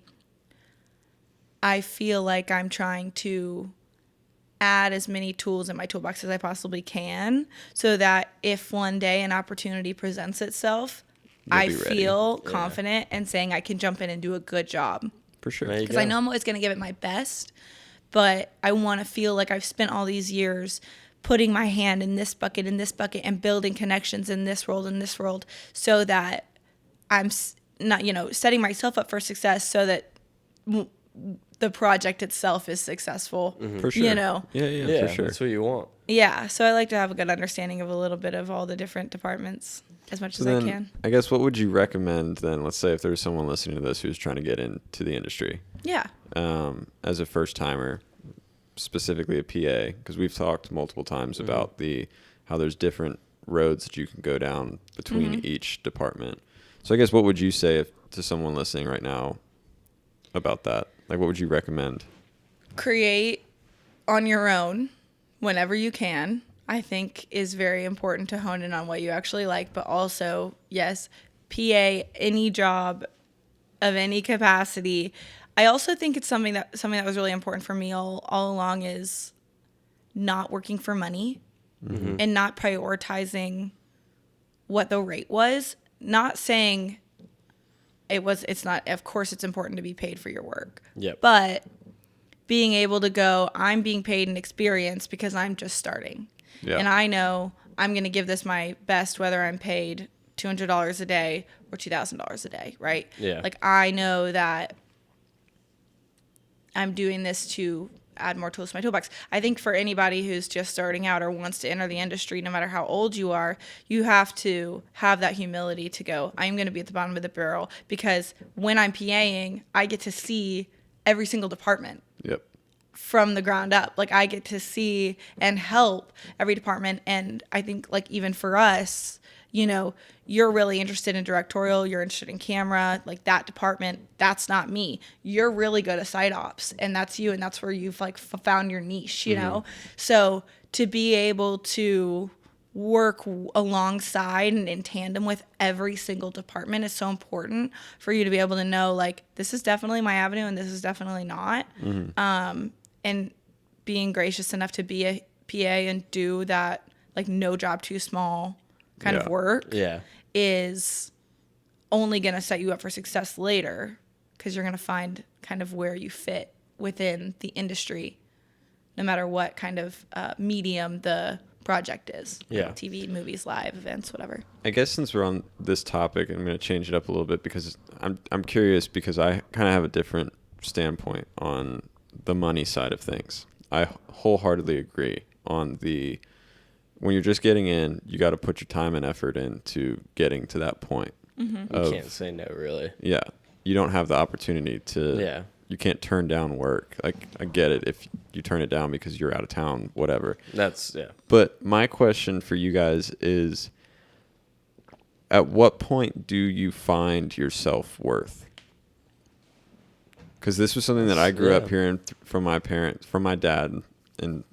I feel like I'm trying to add as many tools in my toolbox as I possibly can, so that if one day an opportunity presents itself, I feel confident and saying I can jump in and do a good job. For sure. Because I know I'm always going to give it my best, but I want to feel like I've spent all these years putting my hand in this bucket, and building connections in this world, so that I'm not, setting myself up for success, so that the project itself is successful. For sure. Yeah, for sure. That's what you want. Yeah, so I like to have a good understanding of a little bit of all the different departments as much as I can. I guess, what would you recommend then? Let's say if there's someone listening to this who's trying to get into the industry. Yeah. As a first timer, specifically a PA, because we've talked multiple times about how there's different roads that you can go down between each department. So I guess, what would you say to someone listening right now about that? Like, what would you recommend? Create on your own whenever you can, I think, is very important to hone in on what you actually like. But also, yes, PA, any job of any capacity. I also think it's something that was really important for me all along, is not working for money and not prioritizing what the rate was. Not saying it's not, of course it's important to be paid for your work. Yep. But being able to go, I'm being paid in experience because I'm just starting. Yeah. And I know I'm going to give this my best, whether I'm paid $200 a day or $2,000 a day, right? Yeah. Like, I know that I'm doing this to add more tools to my toolbox. I think for anybody who's just starting out or wants to enter the industry, no matter how old you are, you have to have that humility to go, I'm going to be at the bottom of the barrel, because when I'm PAing, I get to see every single department. Yep. From the ground up. Like, I get to see and help every department. And I think, like, even for us, you're really interested in directorial, you're interested in camera, like that department, that's not me. You're really good at site ops, and that's you, and that's where you've like found your niche, So to be able to work alongside and in tandem with every single department is so important for you to be able to know, like, this is definitely my avenue and this is definitely not. And being gracious enough to be a PA and do that, like, no job too small kind of work is only going to set you up for success later, because you're going to find kind of where you fit within the industry, no matter what kind of medium the project is. Yeah. Like TV, movies, live events, whatever. I guess since we're on this topic, I'm going to change it up a little bit, because I'm curious, because I kind of have a different standpoint on the money side of things. I wholeheartedly agree on when you're just getting in, you got to put your time and effort into getting to that point. You can't say no, really. Yeah. You don't have the opportunity to. Yeah. You can't turn down work. Like, I get it if you turn it down because you're out of town, whatever. But my question for you guys is, at what point do you find your self-worth? Because this was something that I grew up hearing from my parents, from my dad, and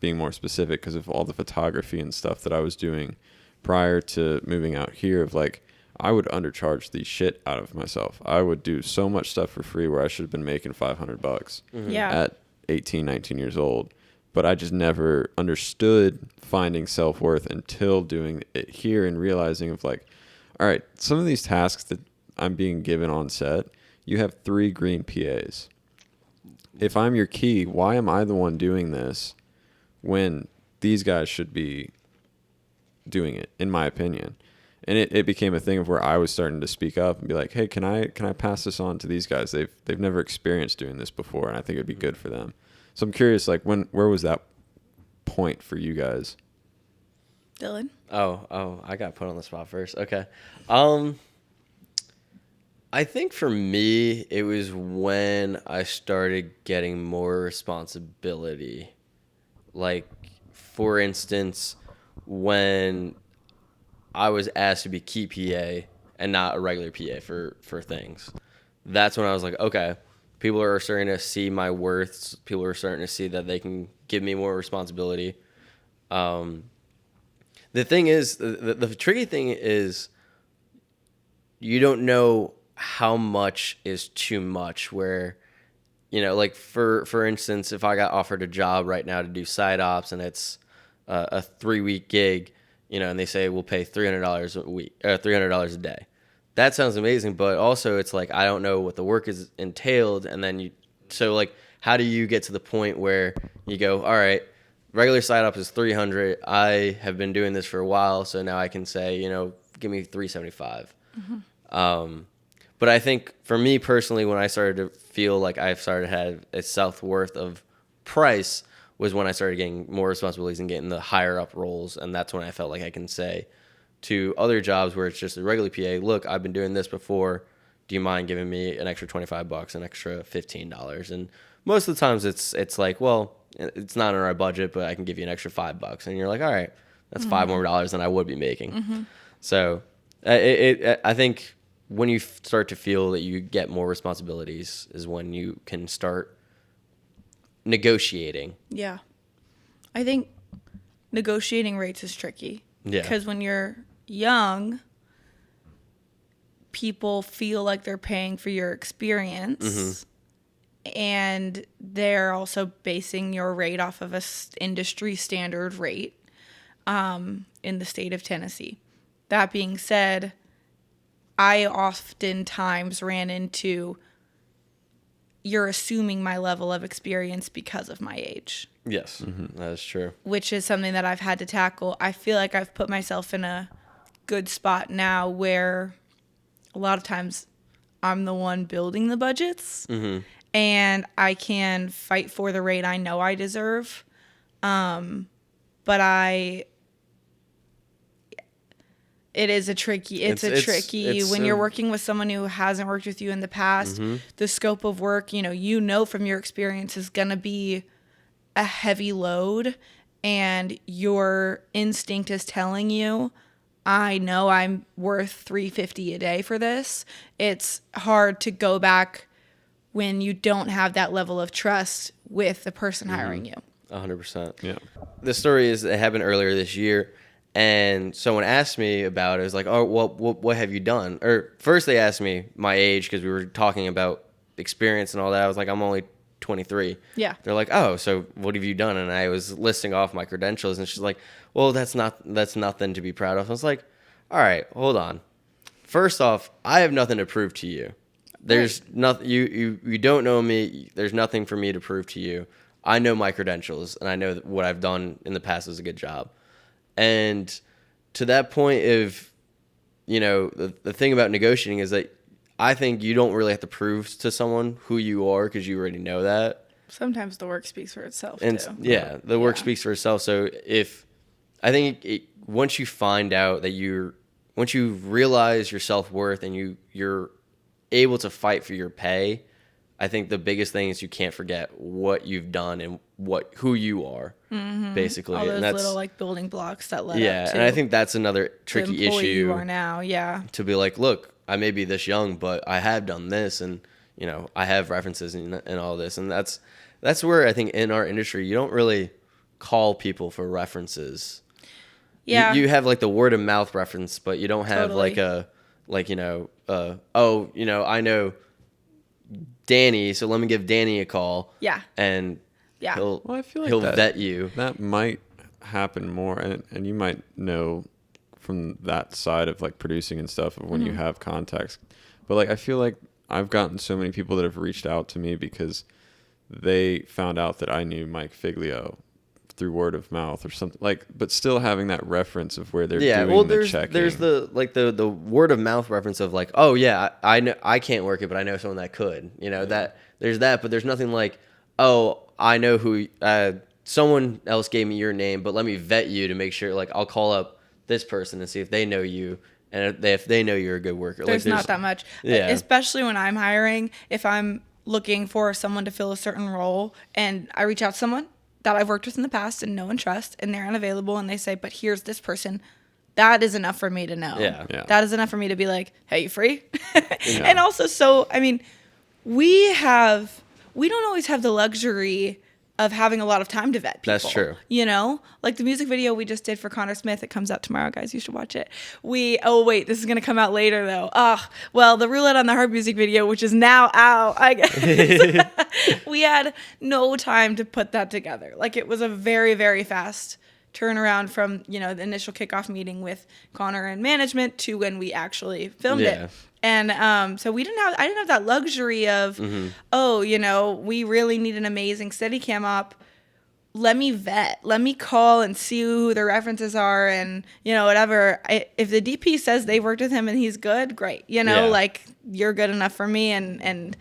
being more specific, because of all the photography and stuff that I was doing prior to moving out here, of like, I would undercharge the shit out of myself. I would do so much stuff for free where I should have been making $500 at 18, 19 years old. But I just never understood finding self-worth until doing it here and realizing of like, all right, some of these tasks that I'm being given on set, you have 3 green PAs. If I'm your key, why am I the one doing this when these guys should be doing it, in my opinion. And it became a thing of where I was starting to speak up and be like, hey, can I pass this on to these guys? They've never experienced doing this before, and I think it'd be good for them. So I'm curious, like, where was that point for you guys? Dylan? Oh, I got put on the spot first. Okay. I think for me, it was when I started getting more responsibility. Like, for instance, when I was asked to be key PA and not a regular PA for things. That's when I was like, okay, people are starting to see my worth. People are starting to see that they can give me more responsibility. The thing is, the tricky thing is you don't know how much is too much where, like for instance, if I got offered a job right now to do side ops and it's a 3-week gig, and they say we'll pay $300 a week, $300 a day. That sounds amazing, but also it's like I don't know what the work is entailed, and then so like how do you get to the point where you go, all right, regular side up is $300. I have been doing this for a while, so now I can say, give me $375. Mm-hmm. But I think for me personally, when I started to feel like I've started to have a self-worth of price, was when I started getting more responsibilities and getting the higher up roles. And that's when I felt like I can say to other jobs where it's just a regular PA, look, I've been doing this before. Do you mind giving me an extra $25, an extra $15? And most of the times it's like, well, it's not in our budget, but I can give you an extra $5. And you're like, all right, that's $5 more than I would be making. Mm-hmm. So I think when you start to feel that you get more responsibilities is when you can start negotiating. Yeah. I think negotiating rates is tricky. Yeah. Because when you're young, people feel like they're paying for your experience. Mm-hmm. And they're also basing your rate off of a industry standard rate in the state of Tennessee. That being said, I oftentimes ran into you're assuming my level of experience because of my age. Yes, mm-hmm. That is true. Which is something that I've had to tackle. I feel like I've put myself in a good spot now where a lot of times I'm the one building the budgets. Mm-hmm. And I can fight for the rate I know I deserve. But it is a tricky, it's tricky when you're working with someone who hasn't worked with you in the past. Mm-hmm. The scope of work, from your experience is going to be a heavy load, and your instinct is telling you, I know I'm worth $350 a day for this. It's hard to go back when you don't have that level of trust with the person hiring you. 100%. Yeah. The story is it happened earlier this year. And someone asked me about it. It was like, oh, what have you done? Or first they asked me my age because we were talking about experience and all that. I was like, I'm only 23. Yeah. They're like, oh, so what have you done? And I was listing off my credentials, and she's like, well, that's nothing to be proud of. I was like, all right, hold on. First off, I have nothing to prove to you. There's nothing. You don't know me. There's nothing for me to prove to you. I know my credentials, and I know that what I've done in the past is a good job. And to that point of, the thing about negotiating is that I think you don't really have to prove to someone who you are because you already know that. Sometimes the work speaks for itself, and too. Yeah, the work speaks for itself. So once you find out that once you realize your self-worth and you're able to fight for your pay, I think the biggest thing is you can't forget what you've done and who you are, basically. All those and that's, little building blocks that led up to and I think that's another tricky the employee issue. You are now, yeah. To be like, look, I may be this young, but I have done this, and I have references and all this, and that's where I think in our industry you don't really call people for references. Yeah, you have the word of mouth reference, but you don't have totally. I know Danny, so let me give Danny a call. Yeah. And yeah. I feel like he'll vet you. That might happen more, and you might know from that side of producing and stuff of when you have contacts. But I feel like I've gotten so many people that have reached out to me because they found out that I knew Mike Figlio through word of mouth or something like, but still having that reference of where they're Yeah, doing well, the checking. there's the word of mouth reference of like, oh yeah, I know I can't work it, but I know someone that could. You know that there's that, but there's nothing like, oh, I know who someone else gave me your name, but let me vet you to make sure. Like, I'll call up this person and see if they know you and if they know you're a good worker. There's not that much, Yeah. especially when I'm hiring. If I'm looking for someone to fill a certain role and I reach out to someone that I've worked with in the past and know and trust, and they're unavailable, and they say, but here's this person, that is enough for me to know. Yeah. That is enough for me to be like, hey, you free? And also, so, I mean, we don't always have the luxury of having a lot of time to vet people. That's true. You know, like the music video we just did for Connor Smith. It comes out tomorrow, guys. You should watch it. This is going to come out later though. Well, the Roulette on the Heart music video, which is now out, I guess. We had no time to put that together. Like, it was a very, very fast turnaround from, you know, the initial kickoff meeting with Connor and management to when we actually filmed it. And so I didn't have that luxury of, you know, we really need an amazing Steadicam op. Let me vet. Let me call and see who the references are, and, you know, whatever. If the DP says they worked with him and he's good, great. You know, like, you're good enough for me, and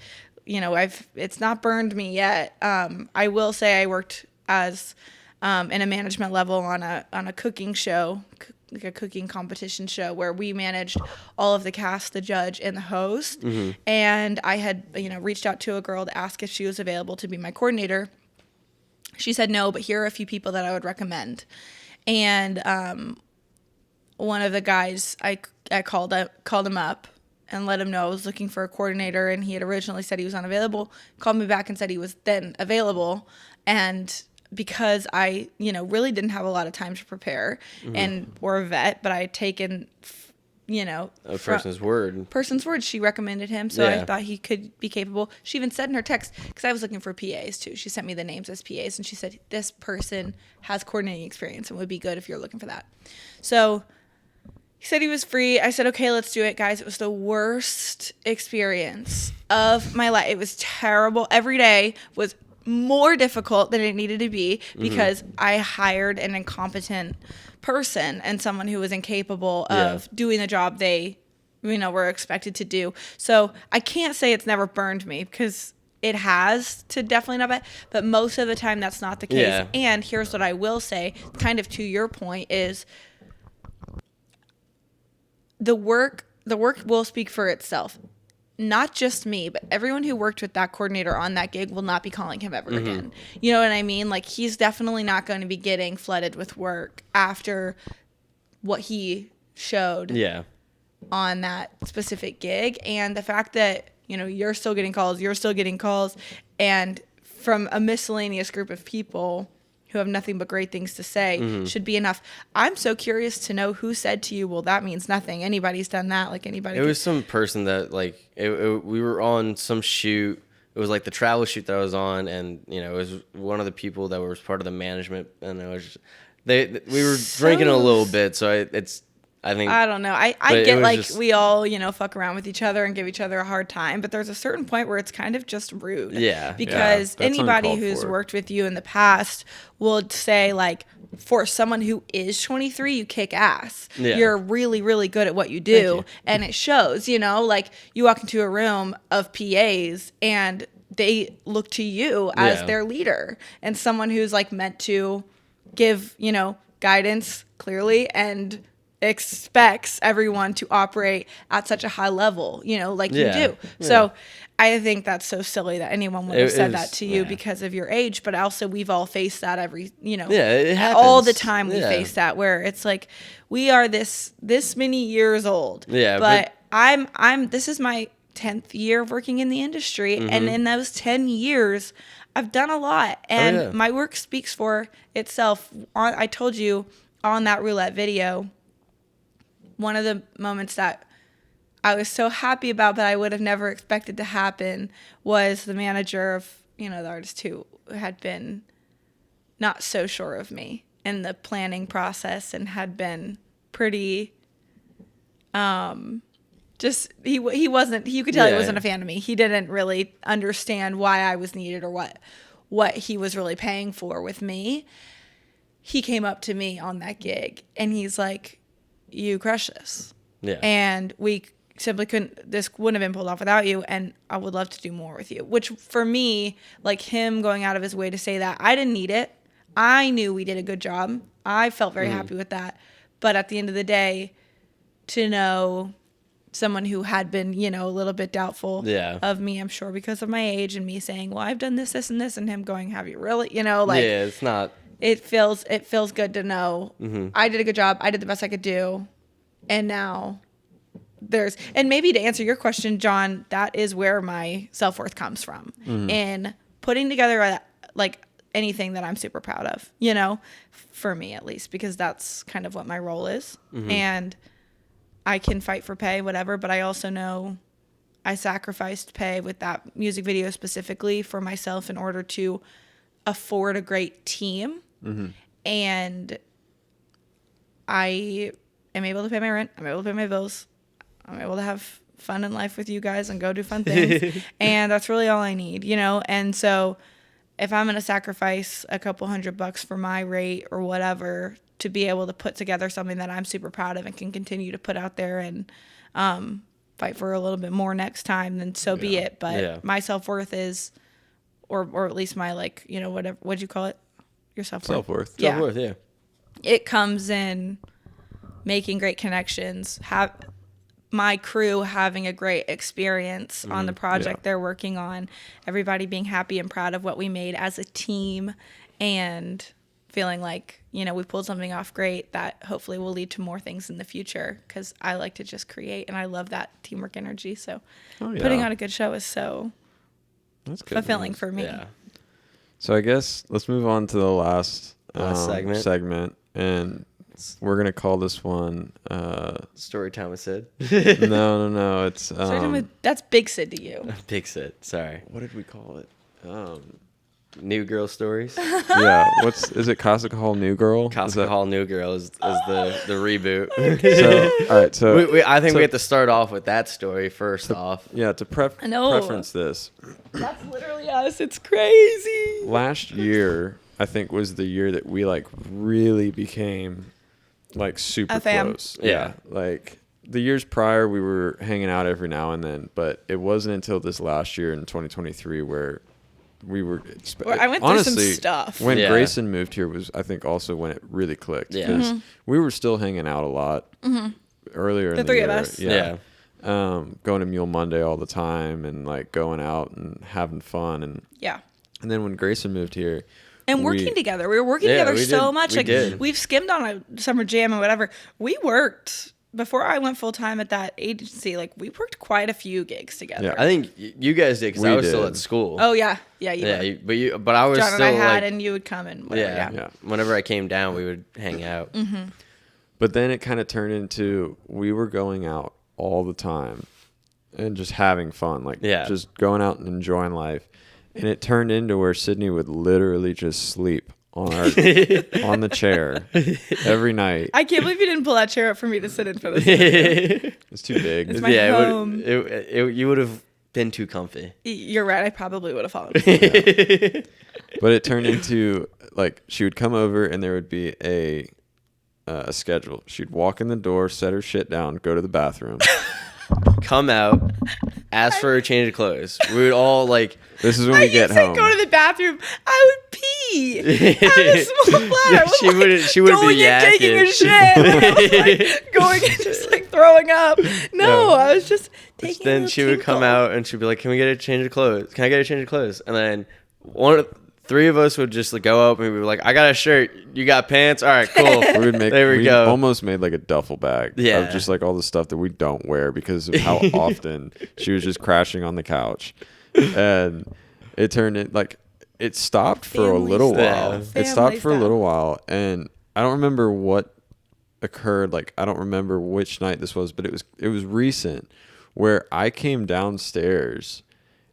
you know, it's not burned me yet. I will say I worked as in a management level on a cooking show, like a cooking competition show, where we managed all of the cast, the judge, and the host. And I had, you know, reached out to a girl to ask if she was available to be my coordinator. She said no, but here are a few people that I would recommend. And one of the guys, I called him up and let him know I was looking for a coordinator, and he had originally said he was unavailable. Called me back and said he was then available. And because I, you know, really didn't have a lot of time to prepare and were a vet, but I had taken, you know, a person's word. She recommended him, so Yeah. I thought he could be capable. She even said in her text, because I was looking for PAs too. She sent me the names as PAs, and she said, this person has coordinating experience and would be good if you're looking for that. So he said he was free. I said, okay, let's do it, guys. It was the worst experience of my life. It was terrible. Every day was more difficult than it needed to be because I hired an incompetent person and someone who was incapable of doing the job they, you know, were expected to do. So I can't say it's never burned me, because it has to definitely not, but most of the time that's not the case. Yeah. And here's what I will say, kind of to your point, is the work will speak for itself. Not just me, but everyone who worked with that coordinator on that gig will not be calling him ever again. You know what I mean? Like, he's definitely not going to be getting flooded with work after what he showed on that specific gig. And the fact that, you know, you're still getting calls, and from a miscellaneous group of people who have nothing but great things to say should be enough. I'm so curious to know who said to you, well, that means nothing. Anybody's done that. Like, anybody. It was some person that, like, we were on some shoot. It was like the travel shoot that I was on, and, you know, it was one of the people that was part of the management, and it was just, we were drinking a little bit, so I think, I don't know. I get, like, we all, you know, fuck around with each other and give each other a hard time, but there's a certain point where it's kind of just rude. Yeah. Because anybody who's worked with you in the past will say, like, for someone who is 23, you kick ass. Yeah. You're really, really good at what you do. And it shows, you know, like, you walk into a room of PAs and they look to you as their leader and someone who's, like, meant to give, you know, guidance clearly and expects everyone to operate at such a high level, you know, like you do. So I think that's so silly that anyone would have said that to you because of your age, but also we've all faced that every, you know, it happens. all the time we face that, where it's like, we are this many years old, but this is my 10th year working in the industry. And in those 10 years, I've done a lot, and my work speaks for itself. I told you on that roulette video, one of the moments that I was so happy about, but I would have never expected to happen, was the manager of, you know, the artist who had been not so sure of me in the planning process and had been pretty, just, he wasn't, you could tell he wasn't a fan of me. He didn't really understand why I was needed or what he was really paying for with me. he came up to me on that gig and he's like, you crush this. Yeah. And we simply this wouldn't have been pulled off without you. And I would love to do more with you, which for me, like him going out of his way to say that, I didn't need it. I knew we did a good job. I felt very happy with that. But at the end of the day, to know someone who had been, a little bit doubtful of me, I'm sure because of my age, and me saying, well, I've done this, this, and this, and him going, have you really, yeah, it's not. It feels good to know I did a good job. I did the best I could do. And now and maybe to answer your question, John, that is where my self-worth comes from in putting together like anything that I'm super proud of, for me at least, because that's kind of what my role is. And I can fight for pay, whatever, but I also know I sacrificed pay with that music video specifically for myself in order to afford a great team. And I am able to pay my rent. I'm able to pay my bills. I'm able to have fun in life with you guys and go do fun things. And that's really all I need, And so if I'm going to sacrifice a couple $100 for my rate or whatever to be able to put together something that I'm super proud of and can continue to put out there and fight for a little bit more next time, then so be it. But my self-worth is, or at least my, like, whatever, what'd you call it? Your self-worth. Self-worth. Yeah. Self-worth, yeah. It comes in making great connections, have my crew having a great experience on the project they're working on, everybody being happy and proud of what we made as a team, and feeling like, we pulled something off great that hopefully will lead to more things in the future, because I like to just create and I love that teamwork energy. So putting on a good show is so fulfilling for me. Yeah. So I guess let's move on to the last segment. And we're going to call this one Story time with Sid. No. It's that's Big Sid to you. Big Sid. Sorry. what did we call it? New Girl Stories. Yeah. Is it Casa Hall New Girl? Casa Hall New Girl is the reboot. So, all right. So I think we have to start off with that story first off. Yeah. To preference this. That's literally us. It's crazy. Last year, I think, was the year that we like really became like super A fam. close. Yeah. Like the years prior, we were hanging out every now and then, but it wasn't until this last year in 2023 where we were. I went through some stuff. When Grayson moved here was, I think, also when it really clicked. Yeah. Because we were still hanging out a lot earlier in the three year. of us. Yeah. Going to Mule Monday all the time and like going out and having fun and then when Grayson moved here. And working together. We were working together so much. We've skimmed on a summer jam and whatever. We worked before I went full time at that agency. Like we worked quite a few gigs together. Yeah. I think you guys did because I was still at school. Oh yeah, you were. But I was John still and I had, like, and you would come and whatever, yeah. Whenever I came down, we would hang out. But then it kind of turned into we were going out all the time and just having fun, like just going out and enjoying life. And it turned into where Sydney would literally just sleep on the chair every night. I can't believe you didn't pull that chair up for me to sit in for this. It's too big. It's my home. You would have been too comfy. You're right. I probably would have fallen. But it turned into like she would come over and there would be a schedule. She'd walk in the door, set her shit down, go to the bathroom, come out, ask for a change of clothes. We would all like. This is when we get home. Go to the bathroom. I would pee. I had a small bladder. She would be yakking. Taking a shit. I was like going and just like throwing up. No, I was just taking. Then she would come out and she'd be like, "Can we get a change of clothes? Can I get a change of clothes?" And then three of us would just like go up and we were like, "I got a shirt. You got pants? All right, cool." We go. Almost made like a duffel bag of just like all the stuff that we don't wear because of how often she was just crashing on the couch. And it turned it like it stopped for a little while. It stopped for a little while, and I don't remember what occurred. Like I don't remember which night this was, but it was recent where I came downstairs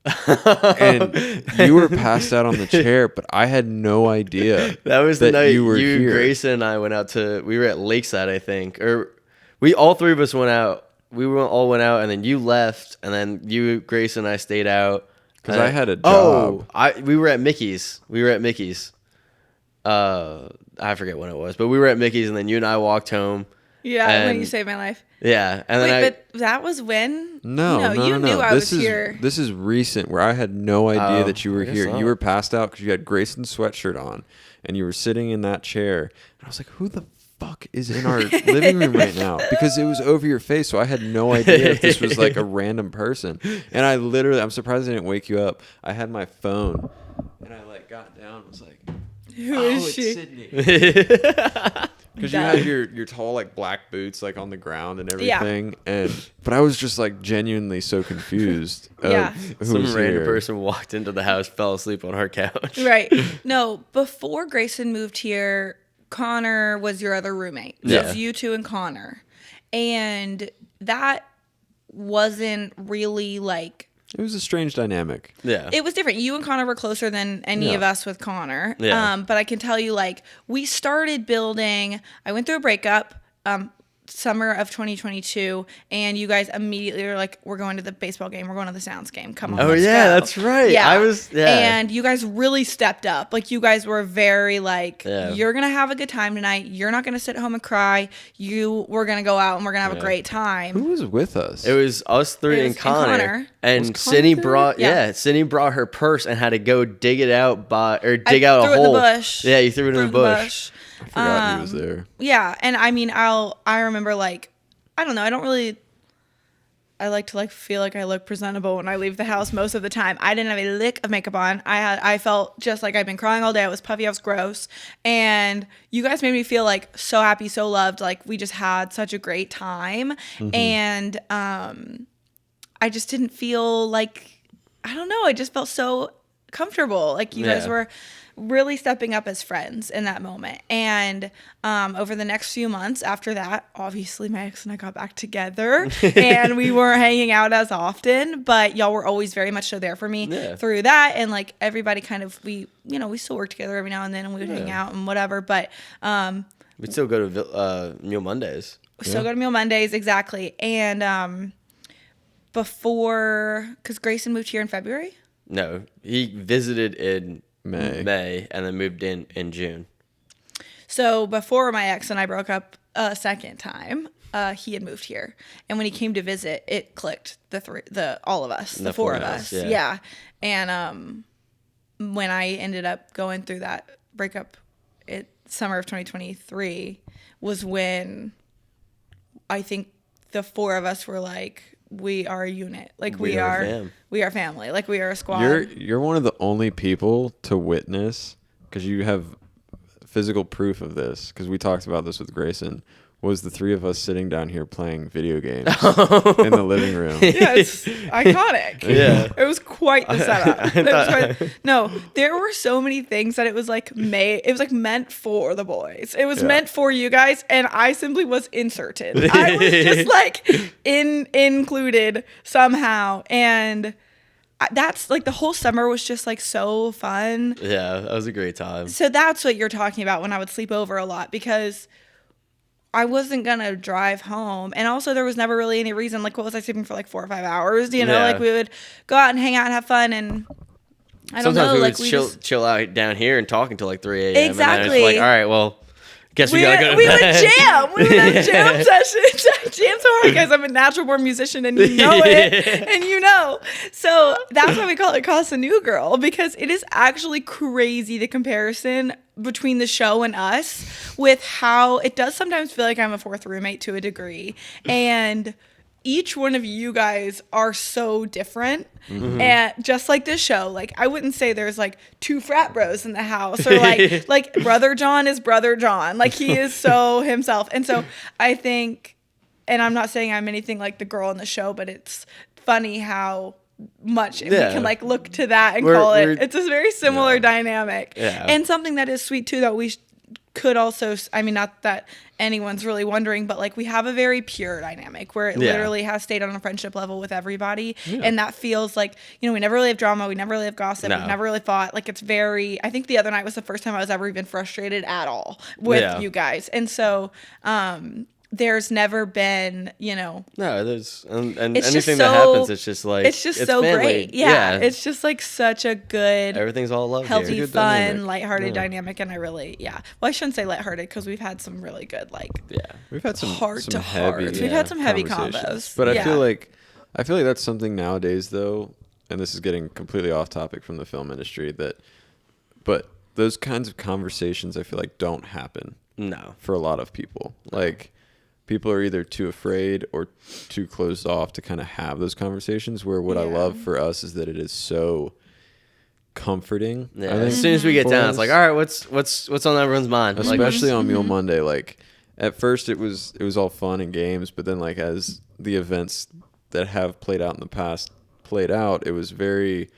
and you were passed out on the chair, but I had no idea that was the night you were here. Grayson and I went out we were at Lakeside, I think, or all three of us went out. We all went out, and then you left, and then you, Grayson, and I stayed out. Because I had a job. We were at Mickey's. I forget when it was, but we were at Mickey's and then you and I walked home. Yeah, when And- you saved my life. Yeah, and then Wait, but that was when? No, you knew I was This is here. this is recent, where I had no idea Oh, that you were I guess here. not. You were passed out because you had Grayson's sweatshirt on, and you were sitting in that chair. And I was like, "Who the fuck is in our living room right now?" Because it was over your face, so I had no idea if this was like a random person. And I'm surprised I didn't wake you up. I had my phone, and I like got down, and was like, Who is it's she? Sydney. Because you had your tall like black boots like on the ground and everything, but I was just like genuinely so confused. Yeah. Who some was random here. person walked into the house, fell asleep on our couch. Right. No, before Grayson moved here, Connor was your other roommate. So Yeah. it was you two and Connor. And that wasn't really like, It was a strange dynamic. Yeah. it was different. You and Connor were closer than any of us with Connor. Yeah. But I can tell you, like, we started building, I went through a breakup, summer of 2022, and you guys immediately were like, we're going to the baseball game, we're going to the Sounds game, come on, Oh, let's yeah, go. that's right. And you guys really stepped up. Like, you guys were very like, Yeah. you're gonna have a good time tonight, you're not gonna sit at home and cry, we're gonna go out and we're gonna have a great time. Who was with us? It was us three It and was- and Connor. Connor. And Was Connor Cindy there? brought Yeah. Cindy brought her purse and had to go dig it out out I a threw hole. it in the bush. Yeah, you threw it in the bush. I forgot he was there. Yeah, and I mean, I remember, like, I don't know, I like to like feel like I look presentable when I leave the house most of the time. I didn't have a lick of makeup on. I felt just like I'd been crying all day. I was puffy, I was gross. And you guys made me feel like so happy, so loved. Like, we just had such a great time. And I just didn't feel like, I don't know, I just felt so comfortable. Like, you guys Yeah. were really stepping up as friends in that moment. And over the next few months after that, obviously my ex and I got back together and we weren't hanging out as often, but y'all were always very much so there for me through that. And like, everybody kind of, we still work together every now and then, and we would hang out and whatever, but We'd still go to Meal Mondays. we still go to Meal Mondays. Exactly. And because Grayson moved here in February. No, he visited in May. and then moved in June. So before my ex and I broke up a second time, he had moved here, and when he came to visit, it clicked. All of us, the four of us, yeah. And when I ended up going through that breakup, summer of 2023 was when I think the four of us were like, we are a unit. Like, we are family. Like, we are a squad. You're one of the only people to witness, because you have physical proof of this, because we talked about this with Grayson, was the three of us sitting down here playing video games in the living room. Yeah, it's iconic. Yeah. It was quite the setup. No, there were so many things that it was like meant for the boys. It was meant for you guys, and I simply was inserted. I was just like included somehow, and that's like the whole summer was just like so fun. Yeah, that was a great time. So that's what you're talking about when I would sleep over a lot, because I wasn't gonna drive home, and also there was never really any reason. Like, what was I sleeping for, like 4 or 5 hours? You know, Yeah. like we would go out and hang out and have fun, and I don't Sometimes know, we like would chill out down here and talk until like 3 a.m. Exactly. And then it's like, all right, well, guess we gotta go to we bed. would jam. We would have jam sessions. I jam so hard, guys. I'm a natural born musician, and you know it, and you know. So that's why we call it Casa New Girl, because it is actually crazy, the comparison between the show and us, with how it does sometimes feel like I'm a fourth roommate to a degree, and each one of you guys are so different. And just like this show, like, I wouldn't say there's like 2 frat bros in the house, or like brother John is brother John. Like, he is so himself. And so I think, and I'm not saying I'm anything like the girl in the show, but it's funny how much we can like look to that and call it. It's a very similar dynamic. Yeah. And something that is sweet too, that we could also, I mean, not that anyone's really wondering, but like, we have a very pure dynamic where it literally has stayed on a friendship level with everybody. And that feels like, you know, we never really have drama, we never really have gossip, we've never really fought. Like, it's very, I think the other night was the first time I was ever even frustrated at all with you guys. And so there's never been, No, there's and It's just anything that so- happens, it's just like it's just so family. great. Yeah, it's just like such a good, everything's all love healthy, here. good fun, dynamic. lighthearted dynamic, and I really, well, I shouldn't say lighthearted because we've had some really good, like, Yeah, We've had some heart some to heavy, heart. We've had some heavy conversations. combos. But I Yeah. feel like that's something nowadays though, and this is getting completely off topic from the film industry, but those kinds of conversations I feel like don't happen no, for a lot of people. Like people are either too afraid or too closed off to kind of have those conversations, where what I Yeah. love for us is that it is so comforting. yeah. I think, As soon as we get for down, it's us. like, all right, what's on everyone's mind? Like, Especially on Mule Monday, like at first it was all fun and games, but then like as the events that have played out in the past played out, it was very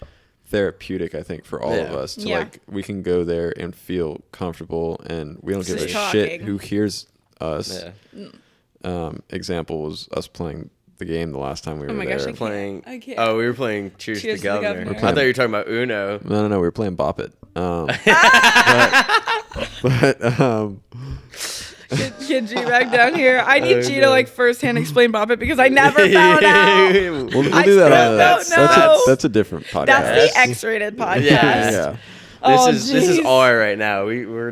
therapeutic, I think, for all of Yeah. us to Yeah. like we can go there and feel comfortable, and we don't give a Just shit talking. who hears us. yeah. Example was us playing the game the last time we were my there. gosh, I Playing. I can't. Oh, we were playing Cheers, to the Governor. Governor. I thought you were talking about Uno. No, we were playing Bop It. Get G-Rag down here. I need Oh, G to no. like firsthand explain Bop It because I never found out. We'll I do that. still don't know. That's a different podcast. That's the X-rated podcast. Yes. Yeah. This is jeez. R right now. We're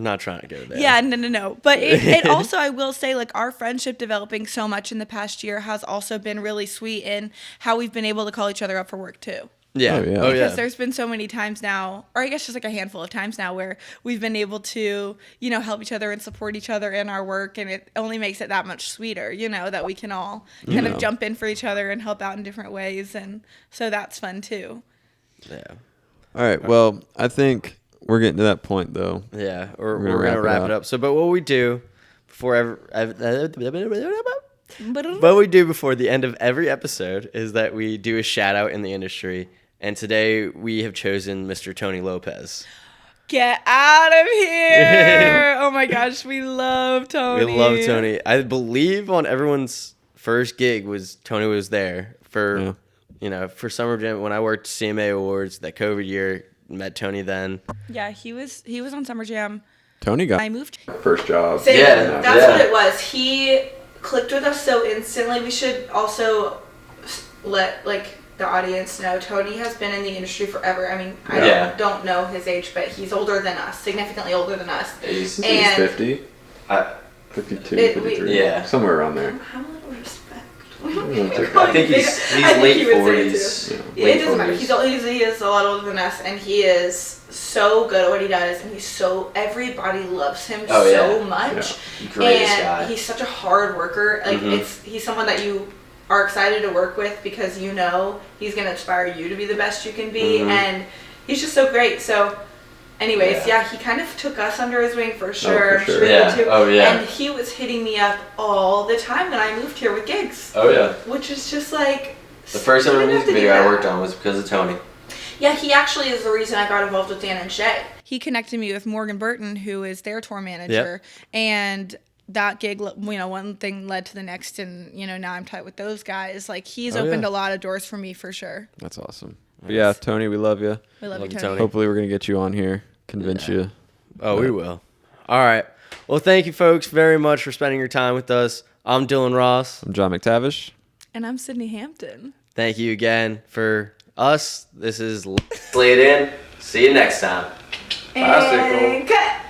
not trying to go there. Yeah, no. But it also, I will say, like, our friendship developing so much in the past year has also been really sweet in how we've been able to call each other up for work, too. Yeah. Oh, yeah. Oh, yeah. Because there's been so many times now, or I guess just like a handful of times now, where we've been able to, help each other and support each other in our work. And it only makes it that much sweeter, that we can all kind of jump in for each other and help out in different ways. And so that's fun, too. Yeah. All right. Well, I think we're getting to that point, though. Yeah. Or We're gonna we're gonna wrap wrap it it up. up. So, but what we do before what we do before the end of every episode is that we do a shout out in the industry. And today we have chosen Mr. Tony Lopez. Get out of here. Oh my gosh, we love Tony. We love Tony. I believe on everyone's first gig Tony was there for for Summer Jam when I worked CMA Awards that COVID year. Met Tony then. Yeah, he was on Summer Jam. Tony got I moved. first job. Yeah, That's yeah. what it was. He clicked with us so instantly. We should also let the audience know Tony has been in the industry forever. I mean, Yeah. I don't know his age, but he's older than us, significantly older than us. He's And- 50, I 52, It- 53. yeah. Somewhere around there. Have a little respect. I think he's I think late he would say it 40s. too. Yeah. It doesn't matter. He is a lot older than us, and he is so good at what he does, and everybody loves him Oh, so yeah. much. Greatest And guy. he's such a hard worker. Like he's someone that you are excited to work with because he's gonna inspire you to be the best you can be, and he's just so great. So, anyways, he kind of took us under his wing for sure. for sure. She really Yeah. did too. Oh, yeah. And he was hitting me up all the time when I moved here with gigs, Oh yeah. which is just like The first you ever didn't have music to do video I that. worked on was because of Tony. Yeah, he actually is the reason I got involved with Dan and Shay. He connected me with Morgan Burton, who is their tour manager, and that gig, one thing led to the next, and now I'm tight with those guys. Like he's opened a lot of doors for me for sure. That's awesome. But yeah, Tony, we love you. We love Love you, you, Tony. Tony. Hopefully, we're gonna get you on here, convince you. Oh, we will. All right. Well, thank you, folks, very much for spending your time with us. I'm Dylan Ross. I'm John McTavish. And I'm Sydney Hampton. Thank you again for us. This is Slate In. See you next time. And cut.